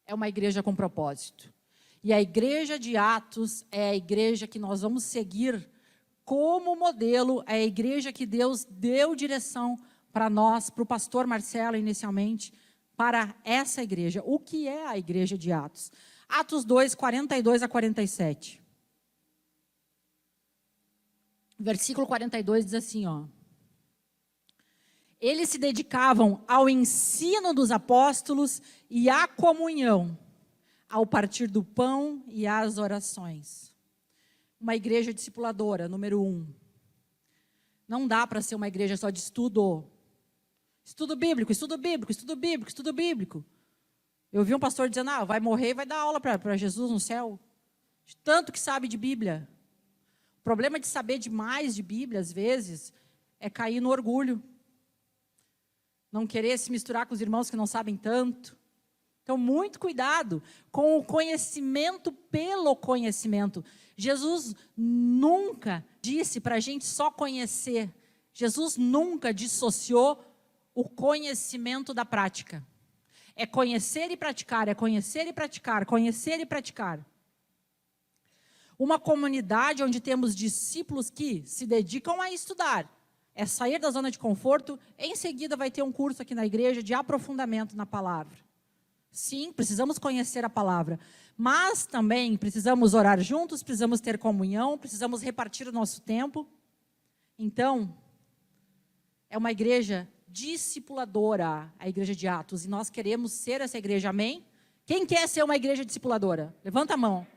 é uma igreja com propósito. E a igreja de Atos é a igreja que nós vamos seguir como modelo, é a igreja que Deus deu direção para nós, para o pastor Marcelo inicialmente, para essa igreja. O que é a igreja de Atos? Atos 2, 42 a 47. Versículo 42 diz assim, ó. Eles se dedicavam ao ensino dos apóstolos e à comunhão, ao partir do pão e às orações. Uma igreja discipuladora, número 1. Não dá para ser uma igreja só de estudo. Estudo bíblico, estudo bíblico, estudo bíblico, estudo bíblico. Eu vi um pastor dizendo, vai morrer e vai dar aula para Jesus no céu. De tanto que sabe de Bíblia. O problema de saber demais de Bíblia, às vezes, é cair no orgulho. Não querer se misturar com os irmãos que não sabem tanto. Então, muito cuidado com o conhecimento pelo conhecimento. Jesus nunca disse para a gente só conhecer. Jesus nunca dissociou o conhecimento da prática. É conhecer e praticar, é conhecer e praticar, conhecer e praticar. Uma comunidade onde temos discípulos que se dedicam a estudar, é sair da zona de conforto, em seguida vai ter um curso aqui na igreja de aprofundamento na palavra. Sim, precisamos conhecer a palavra, mas também precisamos orar juntos, precisamos ter comunhão, precisamos repartir o nosso tempo. Então, é uma igreja discipuladora, a igreja de Atos, e nós queremos ser essa igreja, amém? Quem quer ser uma igreja discipuladora? Levanta a mão.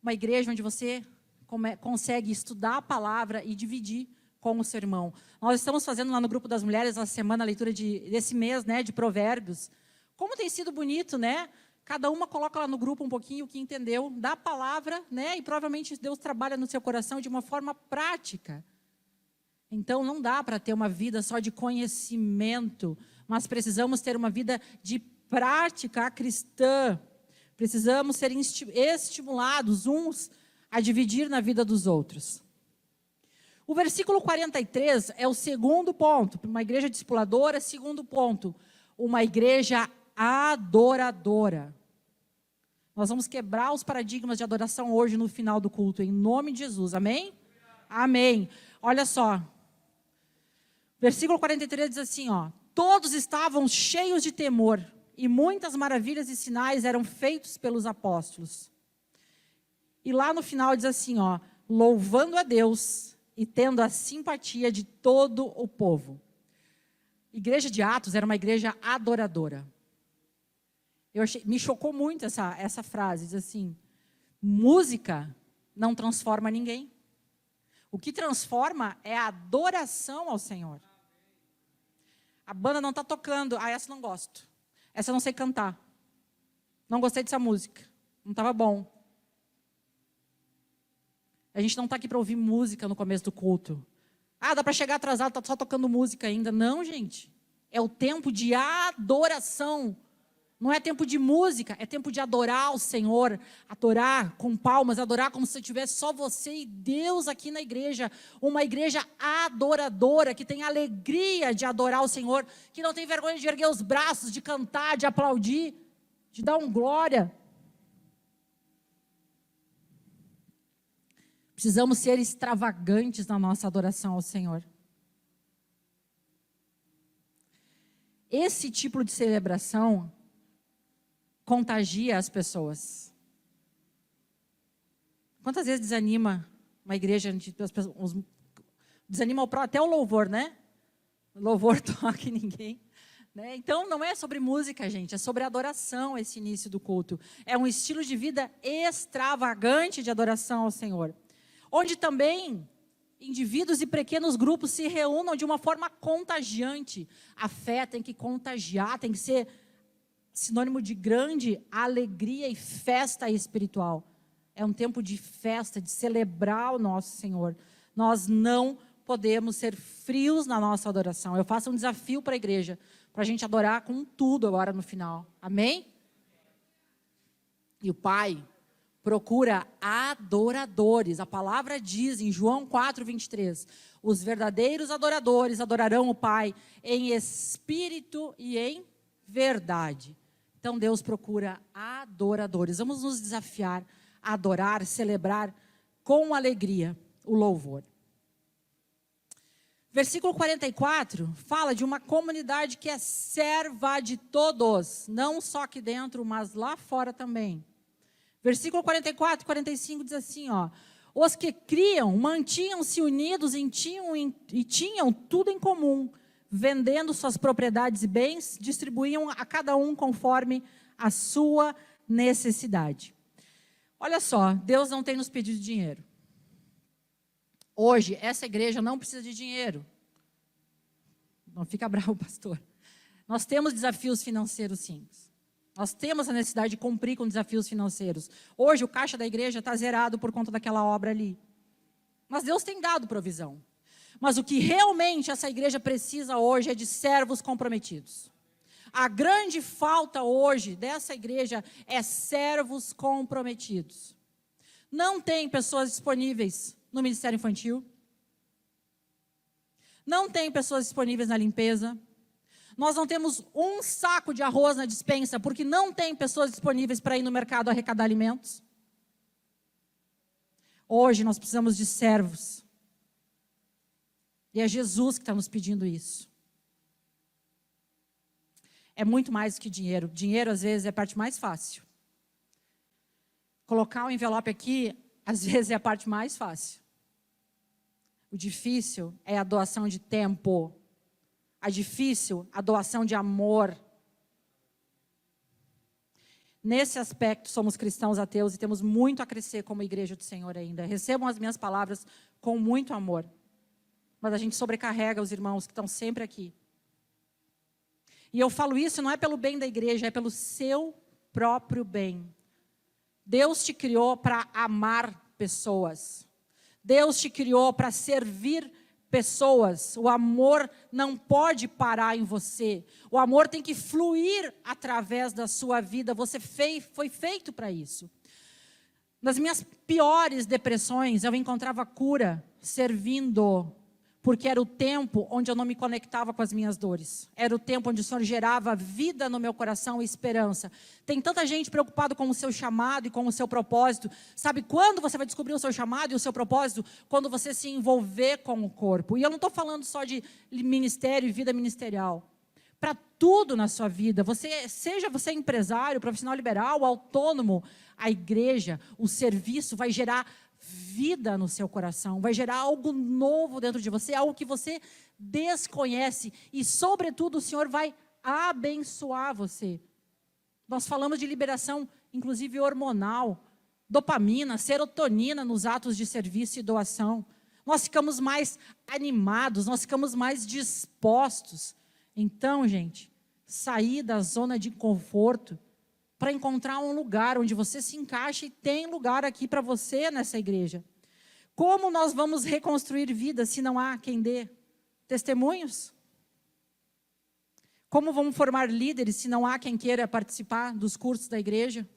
Uma igreja onde você consegue estudar a palavra e dividir com o seu irmão. Nós estamos fazendo lá no grupo das mulheres, na semana, a leitura desse mês, né, de Provérbios. Como tem sido bonito, né? Cada uma coloca lá no grupo um pouquinho o que entendeu da palavra, né? E provavelmente Deus trabalha no seu coração de uma forma prática. Então, não dá para ter uma vida só de conhecimento, mas precisamos ter uma vida de prática cristã. Precisamos ser estimulados uns a dividir na vida dos outros. O versículo 43 é o segundo ponto. Uma igreja discipuladora, segundo ponto. Uma igreja adoradora. Nós vamos quebrar os paradigmas de adoração hoje no final do culto, em nome de Jesus. Amém? Amém. Olha só. Versículo 43 diz assim, ó. Todos estavam cheios de temor, e muitas maravilhas e sinais eram feitos pelos apóstolos. E lá no final diz assim, ó. Louvando a Deus e tendo a simpatia de todo o povo. Igreja de Atos era uma igreja adoradora. Me chocou muito essa frase, diz assim, música não transforma ninguém. O que transforma é a adoração ao Senhor. A banda não está tocando, essa não gosto. Essa eu não sei cantar. Não gostei dessa música, não estava bom. A gente não está aqui para ouvir música no começo do culto. Dá para chegar atrasado, está só tocando música ainda. Não, gente. É o tempo de adoração. Não é tempo de música, é tempo de adorar o Senhor. Adorar com palmas, adorar como se tivesse só você e Deus aqui na igreja. Uma igreja adoradora, que tem alegria de adorar o Senhor, que não tem vergonha de erguer os braços, de cantar, de aplaudir, de dar glória. Precisamos ser extravagantes na nossa adoração ao Senhor. Esse tipo de celebração contagia as pessoas. Quantas vezes desanima uma igreja, desanima até o louvor, né? O louvor toca em ninguém. Né? Então, não é sobre música, gente, é sobre adoração esse início do culto. É um estilo de vida extravagante de adoração ao Senhor. Onde também indivíduos e pequenos grupos se reúnam de uma forma contagiante. A fé tem que contagiar, tem que ser sinônimo de grande alegria e festa espiritual. É um tempo de festa, de celebrar o nosso Senhor. Nós não podemos ser frios na nossa adoração. Eu faço um desafio para a igreja, para a gente adorar com tudo agora no final. Amém? E o Pai procura adoradores. A palavra diz em João 4:23, os verdadeiros adoradores adorarão o Pai em espírito e em verdade. Então Deus procura adoradores. Vamos nos desafiar a adorar, celebrar com alegria o louvor. Versículo 44 fala de uma comunidade que é serva de todos, não só aqui dentro, mas lá fora também. Versículo 44 e 45 diz assim, ó: os que criam mantinham-se unidos e tinham tudo em comum, vendendo suas propriedades e bens, distribuíam a cada um conforme a sua necessidade. Olha só, Deus não tem nos pedido dinheiro. Hoje, essa igreja não precisa de dinheiro. Não fica bravo, pastor. Nós temos desafios financeiros, sim. Nós temos a necessidade de cumprir com desafios financeiros. Hoje, o caixa da igreja está zerado por conta daquela obra ali. Mas Deus tem dado provisão. Mas o que realmente essa igreja precisa hoje é de servos comprometidos. A grande falta hoje dessa igreja é servos comprometidos. Não tem pessoas disponíveis no ministério infantil. Não tem pessoas disponíveis na limpeza. Nós não temos um saco de arroz na despensa, porque não tem pessoas disponíveis para ir no mercado arrecadar alimentos. Hoje nós precisamos de servos. E é Jesus que está nos pedindo isso. É muito mais do que dinheiro. Dinheiro, às vezes, é a parte mais fácil. Colocar o envelope aqui, às vezes, é a parte mais fácil. O difícil é a doação de tempo. A difícil, a doação de amor. Nesse aspecto, somos cristãos ateus e temos muito a crescer como igreja do Senhor ainda. Recebam as minhas palavras com muito amor. Mas a gente sobrecarrega os irmãos que estão sempre aqui. E eu falo isso não é pelo bem da igreja, é pelo seu próprio bem. Deus te criou para amar pessoas. Deus te criou para servir pessoas. O amor não pode parar em você. O amor tem que fluir através da sua vida. Você foi feito para isso. Nas minhas piores depressões, eu encontrava cura servindo, porque era o tempo onde eu não me conectava com as minhas dores. Era o tempo onde o Senhor gerava vida no meu coração e esperança. Tem tanta gente preocupada com o seu chamado e com o seu propósito. Sabe quando você vai descobrir o seu chamado e o seu propósito? Quando você se envolver com o corpo. E eu não estou falando só de ministério e vida ministerial. Para tudo na sua vida, seja você empresário, profissional liberal, autônomo, a igreja, o serviço vai gerar vida no seu coração, vai gerar algo novo dentro de você, algo que você desconhece e, sobretudo, o Senhor vai abençoar você. Nós falamos de liberação, inclusive hormonal, dopamina, serotonina nos atos de serviço e doação. Nós ficamos mais animados, nós ficamos mais dispostos. Então, gente, sair da zona de conforto para encontrar um lugar onde você se encaixa e tem lugar aqui para você nessa igreja. Como nós vamos reconstruir vidas se não há quem dê testemunhos? Como vamos formar líderes se não há quem queira participar dos cursos da igreja?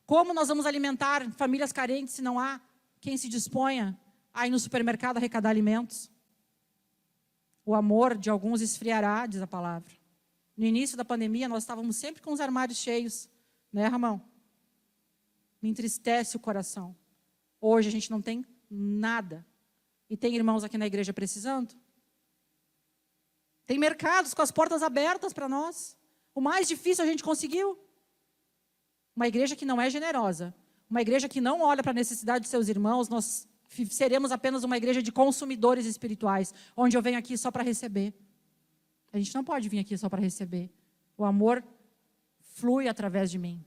Como nós vamos alimentar famílias carentes se não há quem se disponha a ir no supermercado arrecadar alimentos? O amor de alguns esfriará, diz a palavra. No início da pandemia, nós estávamos sempre com os armários cheios. Né, Ramão? Me entristece o coração. Hoje a gente não tem nada. E tem irmãos aqui na igreja precisando. Tem mercados com as portas abertas para nós. O mais difícil a gente conseguiu. Uma igreja que não é generosa. Uma igreja que não olha para a necessidade dos seus irmãos. Nós seremos apenas uma igreja de consumidores espirituais. Onde eu venho aqui só para receber. A gente não pode vir aqui só para receber. O amor flui através de mim.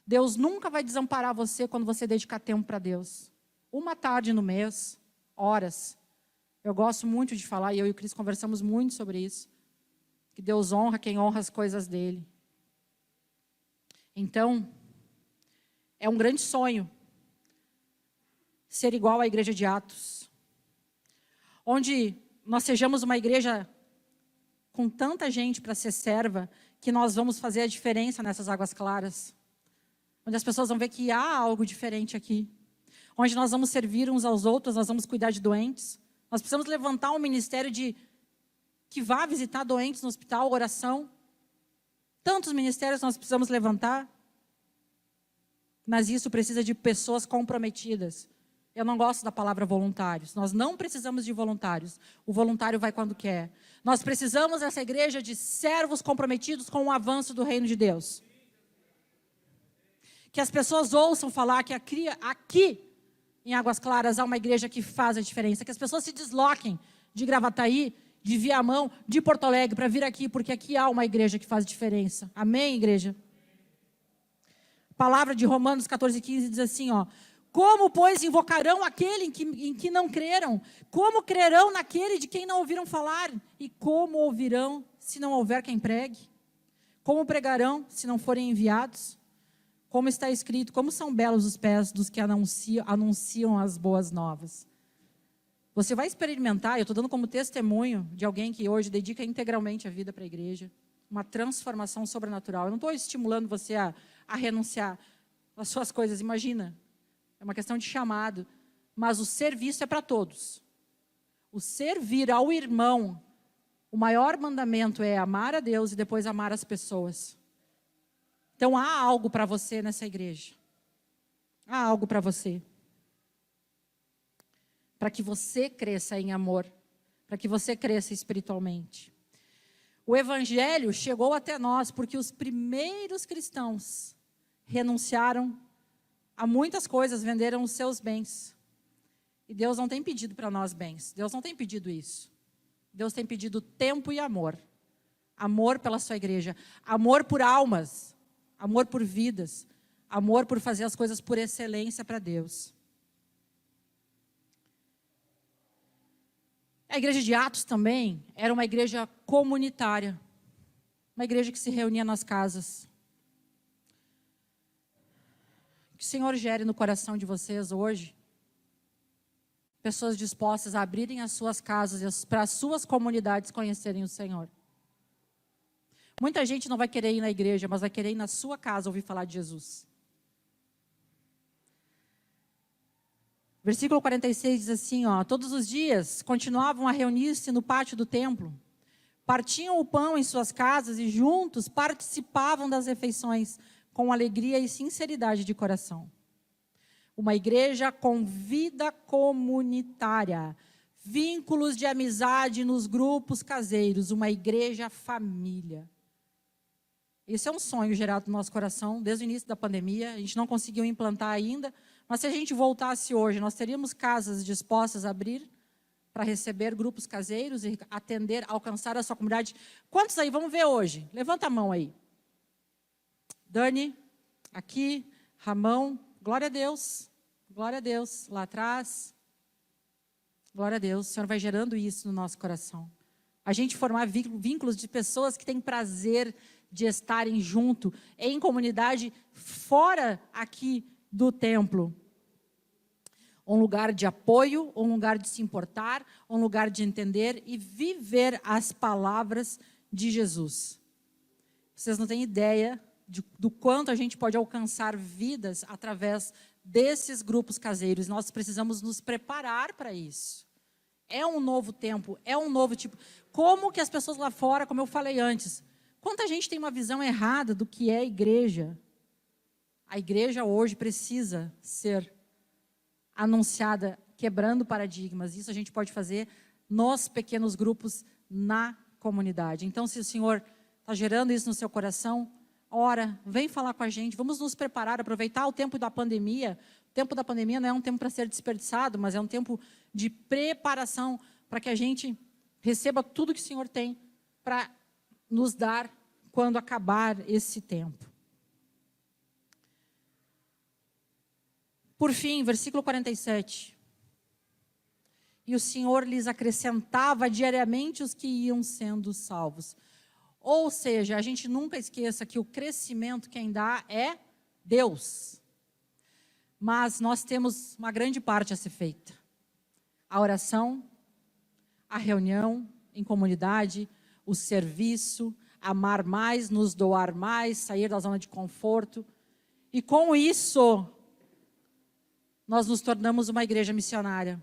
Deus nunca vai desamparar você quando você dedicar tempo para Deus. Uma tarde no mês, horas. Eu gosto muito de falar, e eu e o Cris conversamos muito sobre isso. Que Deus honra quem honra as coisas dele. Então, é um grande sonho ser igual à igreja de Atos. Onde nós sejamos uma igreja com tanta gente para ser serva, que nós vamos fazer a diferença nessas águas claras. Onde as pessoas vão ver que há algo diferente aqui. Onde nós vamos servir uns aos outros, nós vamos cuidar de doentes. Nós precisamos levantar um ministério que vá visitar doentes no hospital, oração. Tantos ministérios nós precisamos levantar. Mas isso precisa de pessoas comprometidas. Eu não gosto da palavra voluntários. Nós não precisamos de voluntários. O voluntário vai quando quer. Nós precisamos dessa igreja de servos comprometidos com o avanço do reino de Deus. Que as pessoas ouçam falar que aqui, em Águas Claras, há uma igreja que faz a diferença. Que as pessoas se desloquem de Gravataí, de Viamão, de Porto Alegre, para vir aqui, porque aqui há uma igreja que faz diferença. Amém, igreja? A palavra de Romanos 14:15 diz assim, ó. Como, pois, invocarão aquele em que não creram? Como crerão naquele de quem não ouviram falar? E como ouvirão se não houver quem pregue? Como pregarão se não forem enviados? Como está escrito, como são belos os pés dos que anunciam as boas novas. Você vai experimentar, eu estou dando como testemunho de alguém que hoje dedica integralmente a vida para a igreja, uma transformação sobrenatural. Eu não estou estimulando você a renunciar às suas coisas, imagina. É uma questão de chamado, mas o serviço é para todos. O servir ao irmão, o maior mandamento é amar a Deus e depois amar as pessoas. Então há algo para você nessa igreja. Há algo para você. Para que você cresça em amor, para que você cresça espiritualmente. O evangelho chegou até nós porque os primeiros cristãos renunciaram a muitas coisas, venderam os seus bens. E Deus não tem pedido para nós bens. Deus não tem pedido isso. Deus tem pedido tempo e amor. Amor pela sua igreja. Amor por almas. Amor por vidas. Amor por fazer as coisas por excelência para Deus. A igreja de Atos também era uma igreja comunitária. Uma igreja que se reunia nas casas. Que o Senhor gere no coração de vocês hoje pessoas dispostas a abrirem as suas casas e para as suas comunidades conhecerem o Senhor. Muita gente não vai querer ir na igreja, mas vai querer ir na sua casa ouvir falar de Jesus. Versículo 46 diz assim, ó, todos os dias continuavam a reunir-se no pátio do templo, partiam o pão em suas casas e juntos participavam das refeições, com alegria e sinceridade de coração. Uma igreja com vida comunitária, vínculos de amizade nos grupos caseiros, uma igreja família. Esse é um sonho gerado no nosso coração desde o início da pandemia, a gente não conseguiu implantar ainda, mas se a gente voltasse hoje, nós teríamos casas dispostas a abrir para receber grupos caseiros e atender, alcançar a sua comunidade. Quantos aí? Vamos ver hoje. Levanta a mão aí. Dani, aqui, Ramão, glória a Deus, lá atrás, glória a Deus, o Senhor vai gerando isso no nosso coração. A gente formar vínculos de pessoas que têm prazer de estarem junto, em comunidade, fora aqui do templo. Um lugar de apoio, um lugar de se importar, um lugar de entender e viver as palavras de Jesus. Vocês não têm ideia do quanto a gente pode alcançar vidas através desses grupos caseiros. Nós precisamos nos preparar para isso. É um novo tempo, é um novo tipo. Como que as pessoas lá fora, como eu falei antes, quanta gente tem uma visão errada do que é a igreja? A igreja hoje precisa ser anunciada, quebrando paradigmas. Isso a gente pode fazer nos pequenos grupos, na comunidade. Então, se o Senhor está gerando isso no seu coração, ora, vem falar com a gente, vamos nos preparar, aproveitar o tempo da pandemia. O tempo da pandemia não é um tempo para ser desperdiçado, mas é um tempo de preparação para que a gente receba tudo que o Senhor tem para nos dar quando acabar esse tempo. Por fim, versículo 47. E o Senhor lhes acrescentava diariamente os que iam sendo salvos. Ou seja, a gente nunca esqueça que o crescimento quem dá é Deus. Mas nós temos uma grande parte a ser feita. A oração, a reunião em comunidade, o serviço, amar mais, nos doar mais, sair da zona de conforto. E com isso, nós nos tornamos uma igreja missionária,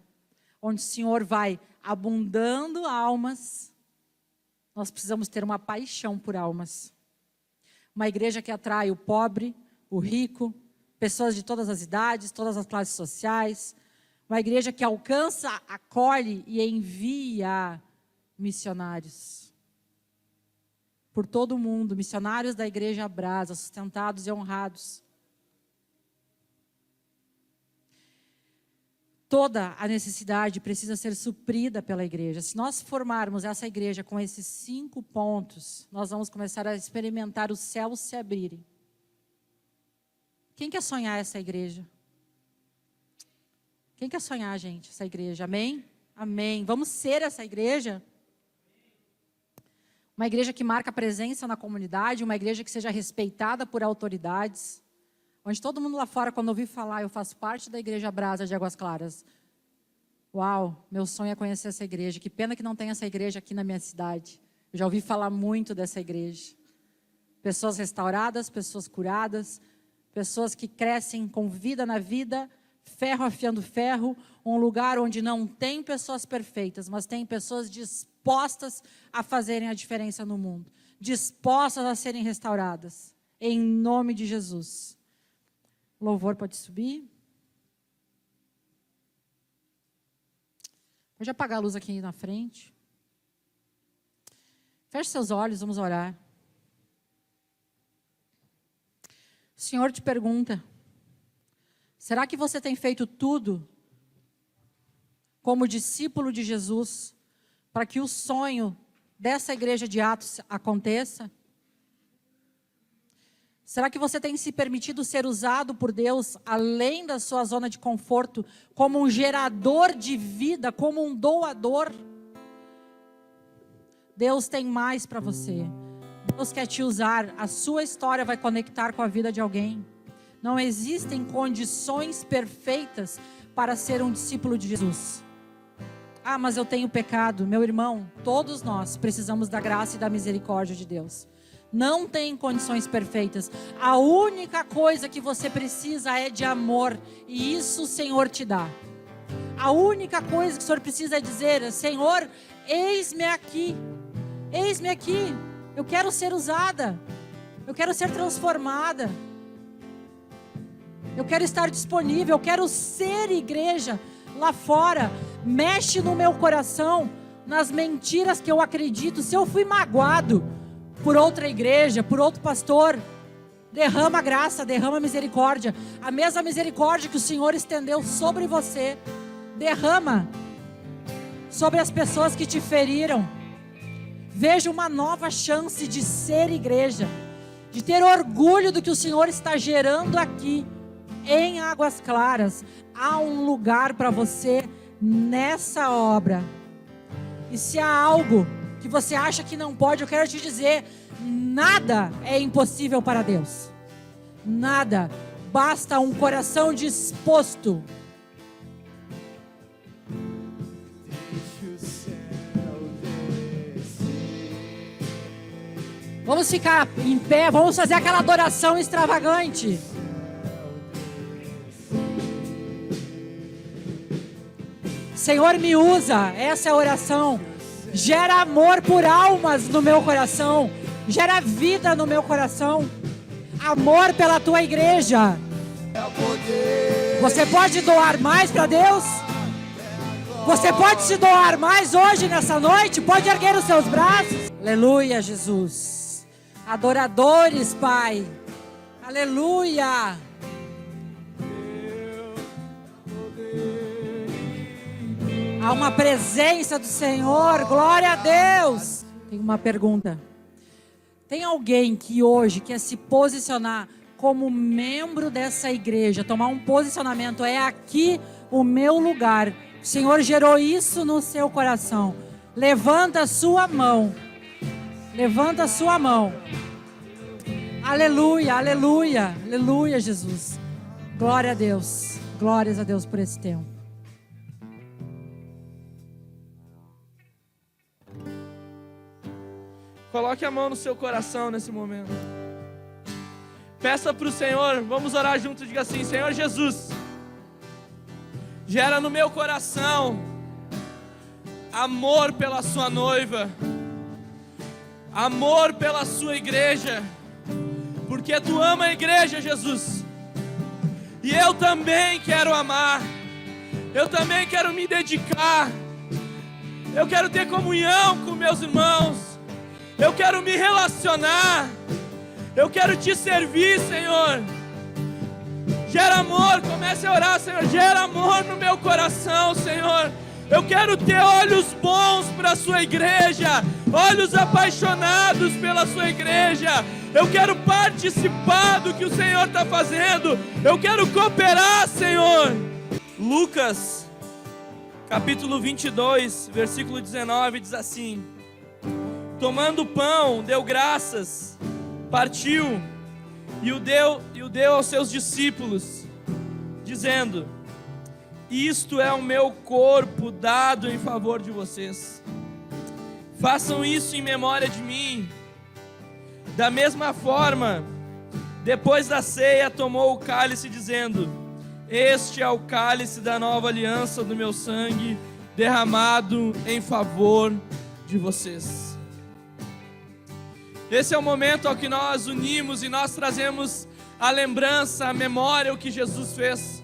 onde o Senhor vai abundando almas. Nós precisamos ter uma paixão por almas. Uma igreja que atrai o pobre, o rico, pessoas de todas as idades, todas as classes sociais. Uma igreja que alcança, acolhe e envia missionários por todo o mundo, missionários da Igreja Brasa, sustentados e honrados. Toda a necessidade precisa ser suprida pela igreja. Se nós formarmos essa igreja com esses 5 pontos, nós vamos começar a experimentar os céus se abrirem. Quem quer sonhar essa igreja? Quem quer sonhar, gente, essa igreja? Amém? Amém. Vamos ser essa igreja? Uma igreja que marca presença na comunidade, uma igreja que seja respeitada por autoridades, onde todo mundo lá fora, quando ouvir falar, eu faço parte da Igreja Brasa de Águas Claras. Uau, meu sonho é conhecer essa igreja. Que pena que não tem essa igreja aqui na minha cidade. Eu já ouvi falar muito dessa igreja. Pessoas restauradas, pessoas curadas, pessoas que crescem com vida na vida, ferro afiando ferro, um lugar onde não tem pessoas perfeitas, mas tem pessoas dispostas a fazerem a diferença no mundo, dispostas a serem restauradas, em nome de Jesus. O louvor pode subir. Pode apagar a luz aqui na frente. Feche seus olhos, vamos orar. O Senhor te pergunta: será que você tem feito tudo como discípulo de Jesus para que o sonho dessa igreja de Atos aconteça? Será que você tem se permitido ser usado por Deus além da sua zona de conforto, como um gerador de vida, como um doador? Deus tem mais para você. Deus quer te usar. A sua história vai conectar com a vida de alguém. Não existem condições perfeitas para ser um discípulo de Jesus. Ah, mas eu tenho pecado. Meu irmão, todos nós precisamos da graça e da misericórdia de Deus. Não tem condições perfeitas. A única coisa que você precisa é de amor. E isso o Senhor te dá. A única coisa que o Senhor precisa é dizer: Senhor, eis-me aqui. Eis-me aqui. Eu quero ser usada. Eu quero ser transformada. Eu quero estar disponível. Eu quero ser igreja lá fora. Mexe no meu coração, nas mentiras que eu acredito. Se eu fui magoado por outra igreja, por outro pastor, derrama graça, derrama misericórdia. A mesma misericórdia que o Senhor estendeu sobre você, derrama sobre as pessoas que te feriram. Veja uma nova chance de ser igreja, de ter orgulho do que o Senhor está gerando aqui em Águas Claras. Há um lugar para você nessa obra. E se há algo que você acha que não pode, eu quero te dizer: nada é impossível para Deus. Nada. Basta um coração disposto. Vamos ficar em pé, vamos fazer aquela adoração extravagante. Senhor, me usa. Essa é a oração. Gera amor por almas no meu coração. Gera vida no meu coração. Amor pela tua igreja. Você pode doar mais para Deus? Você pode se doar mais hoje, nessa noite? Pode erguer os seus braços? Aleluia, Jesus. Adoradores, Pai. Aleluia. Há uma presença do Senhor. Glória a Deus. Tem uma pergunta. Tem alguém que hoje quer se posicionar como membro dessa igreja, tomar um posicionamento? É aqui o meu lugar. O Senhor gerou isso no seu coração. Levanta a sua mão. Levanta a sua mão. Aleluia, aleluia, aleluia, Jesus. Glória a Deus. Glórias a Deus por esse tempo. Coloque a mão no seu coração nesse momento. Peça para o Senhor, vamos orar juntos, diga assim: Senhor Jesus, gera no meu coração amor pela sua noiva, amor pela sua igreja, porque tu ama a igreja, Jesus, e eu também quero amar. Eu também quero me dedicar. Eu quero ter comunhão com meus irmãos. Eu quero me relacionar. Eu quero te servir, Senhor. Gera amor, comece a orar, Senhor. Gera amor no meu coração, Senhor. Eu quero ter olhos bons para a sua igreja, olhos apaixonados pela sua igreja. Eu quero participar do que o Senhor está fazendo. Eu quero cooperar, Senhor. Lucas, capítulo 22, versículo 19, diz assim: tomando o pão, deu graças, partiu e o deu aos seus discípulos, dizendo: isto é o meu corpo dado em favor de vocês. Façam isso em memória de mim. Da mesma forma, depois da ceia, tomou o cálice, dizendo: este é o cálice da nova aliança do meu sangue, derramado em favor de vocês. Esse é o momento ao que nós unimos e nós trazemos a lembrança, a memória, o que Jesus fez.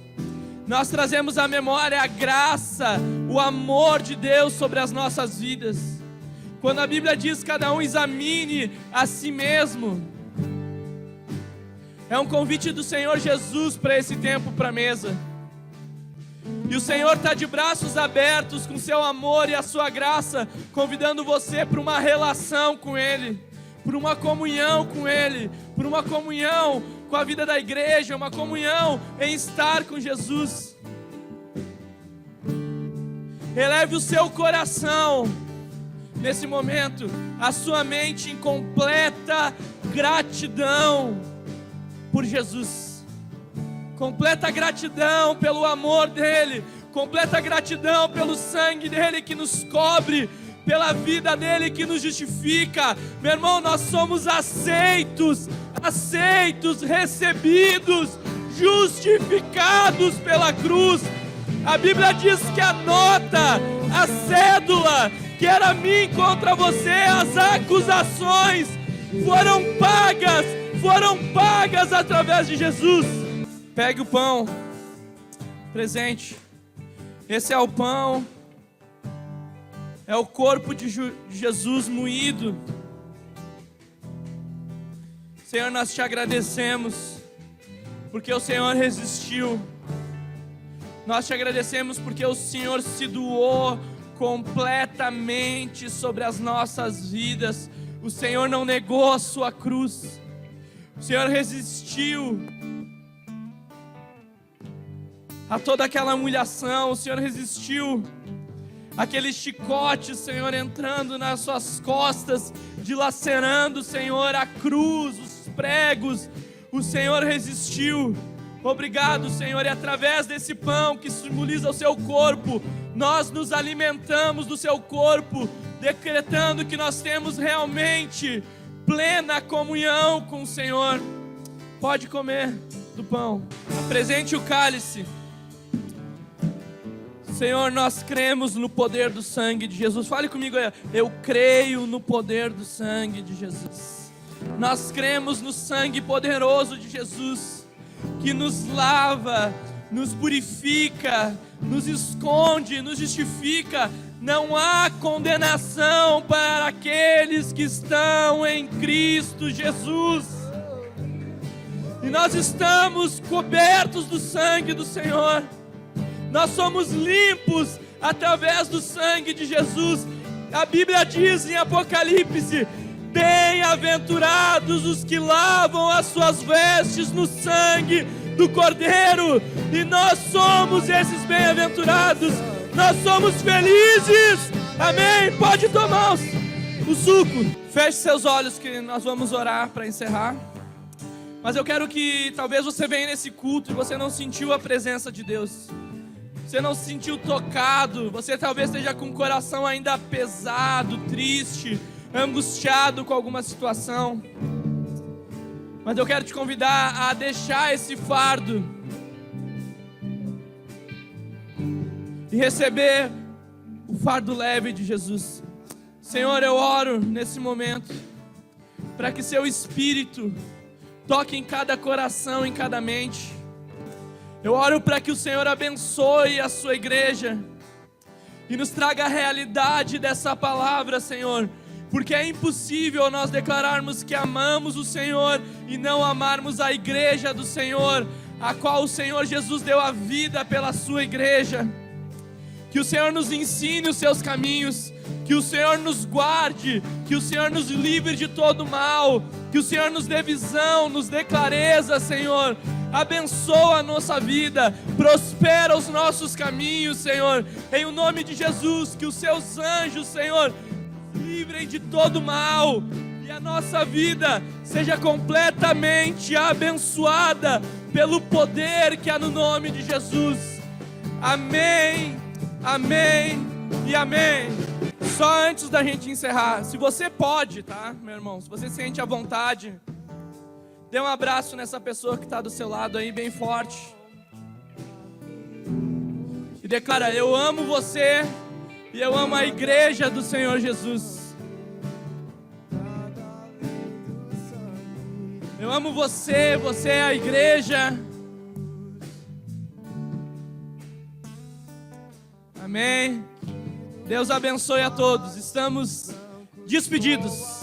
Nós trazemos à memória a graça, o amor de Deus sobre as nossas vidas. Quando a Bíblia diz: cada um examine a si mesmo, é um convite do Senhor Jesus para esse tempo, para a mesa. E o Senhor está de braços abertos com seu amor e a sua graça, convidando você para uma relação com Ele, por uma comunhão com Ele, por uma comunhão com a vida da igreja, uma comunhão em estar com Jesus. Eleve o seu coração nesse momento, a sua mente em completa gratidão por Jesus, completa gratidão pelo amor dEle, completa gratidão pelo sangue dEle que nos cobre, pela vida dEle que nos justifica. Meu irmão, nós somos aceitos, recebidos, justificados pela cruz. A Bíblia diz que a nota, a cédula que era mim contra você, as acusações foram pagas através de Jesus. Pegue o pão, presente. Esse é o pão, é o corpo de Jesus moído. Senhor, nós te agradecemos porque o Senhor resistiu. Nós te agradecemos porque o Senhor se doou completamente sobre as nossas vidas. O Senhor não negou a sua cruz. O Senhor resistiu a toda aquela humilhação. O Senhor resistiu aquele chicote, Senhor, entrando nas suas costas, dilacerando, Senhor, a cruz, os pregos. O Senhor resistiu. Obrigado, Senhor, e através desse pão que simboliza o seu corpo, nós nos alimentamos do seu corpo, decretando que nós temos realmente plena comunhão com o Senhor. Pode comer do pão. Apresente o cálice. Senhor, nós cremos no poder do sangue de Jesus. Fale comigo aí. Eu creio no poder do sangue de Jesus. Nós cremos no sangue poderoso de Jesus, que nos lava, nos purifica, nos esconde, nos justifica. Não há condenação para aqueles que estão em Cristo Jesus. E nós estamos cobertos do sangue do Senhor. Nós somos limpos através do sangue de Jesus. A Bíblia diz em Apocalipse: bem-aventurados os que lavam as suas vestes no sangue do Cordeiro. E nós somos esses bem-aventurados. Nós somos felizes. Amém? Pode tomar o suco. Feche seus olhos que nós vamos orar para encerrar. Mas eu quero que talvez você venha nesse culto e você não sentiu a presença de Deus. Você não se sentiu tocado. Você talvez esteja com o coração ainda pesado, triste, angustiado com alguma situação. Mas eu quero te convidar a deixar esse fardo e receber o fardo leve de Jesus. Senhor, eu oro nesse momento para que seu Espírito toque em cada coração, em cada mente. Eu oro para que o Senhor abençoe a sua igreja e nos traga a realidade dessa palavra, Senhor, porque é impossível nós declararmos que amamos o Senhor e não amarmos a igreja do Senhor, a qual o Senhor Jesus deu a vida pela sua igreja. Que o Senhor nos ensine os seus caminhos, que o Senhor nos guarde, que o Senhor nos livre de todo mal, que o Senhor nos dê visão, nos dê clareza, Senhor. Abençoa a nossa vida, prospera os nossos caminhos, Senhor, em o nome de Jesus. Que os seus anjos, Senhor, livrem de todo mal e a nossa vida seja completamente abençoada pelo poder que há no nome de Jesus. Amém, amém e amém. Só antes da gente encerrar, se você pode, tá, meu irmão, se você sente à vontade, dê um abraço nessa pessoa que está do seu lado aí, bem forte. E declara: eu amo você e eu amo a igreja do Senhor Jesus. Eu amo você, você é a igreja. Amém. Deus abençoe a todos. Estamos despedidos.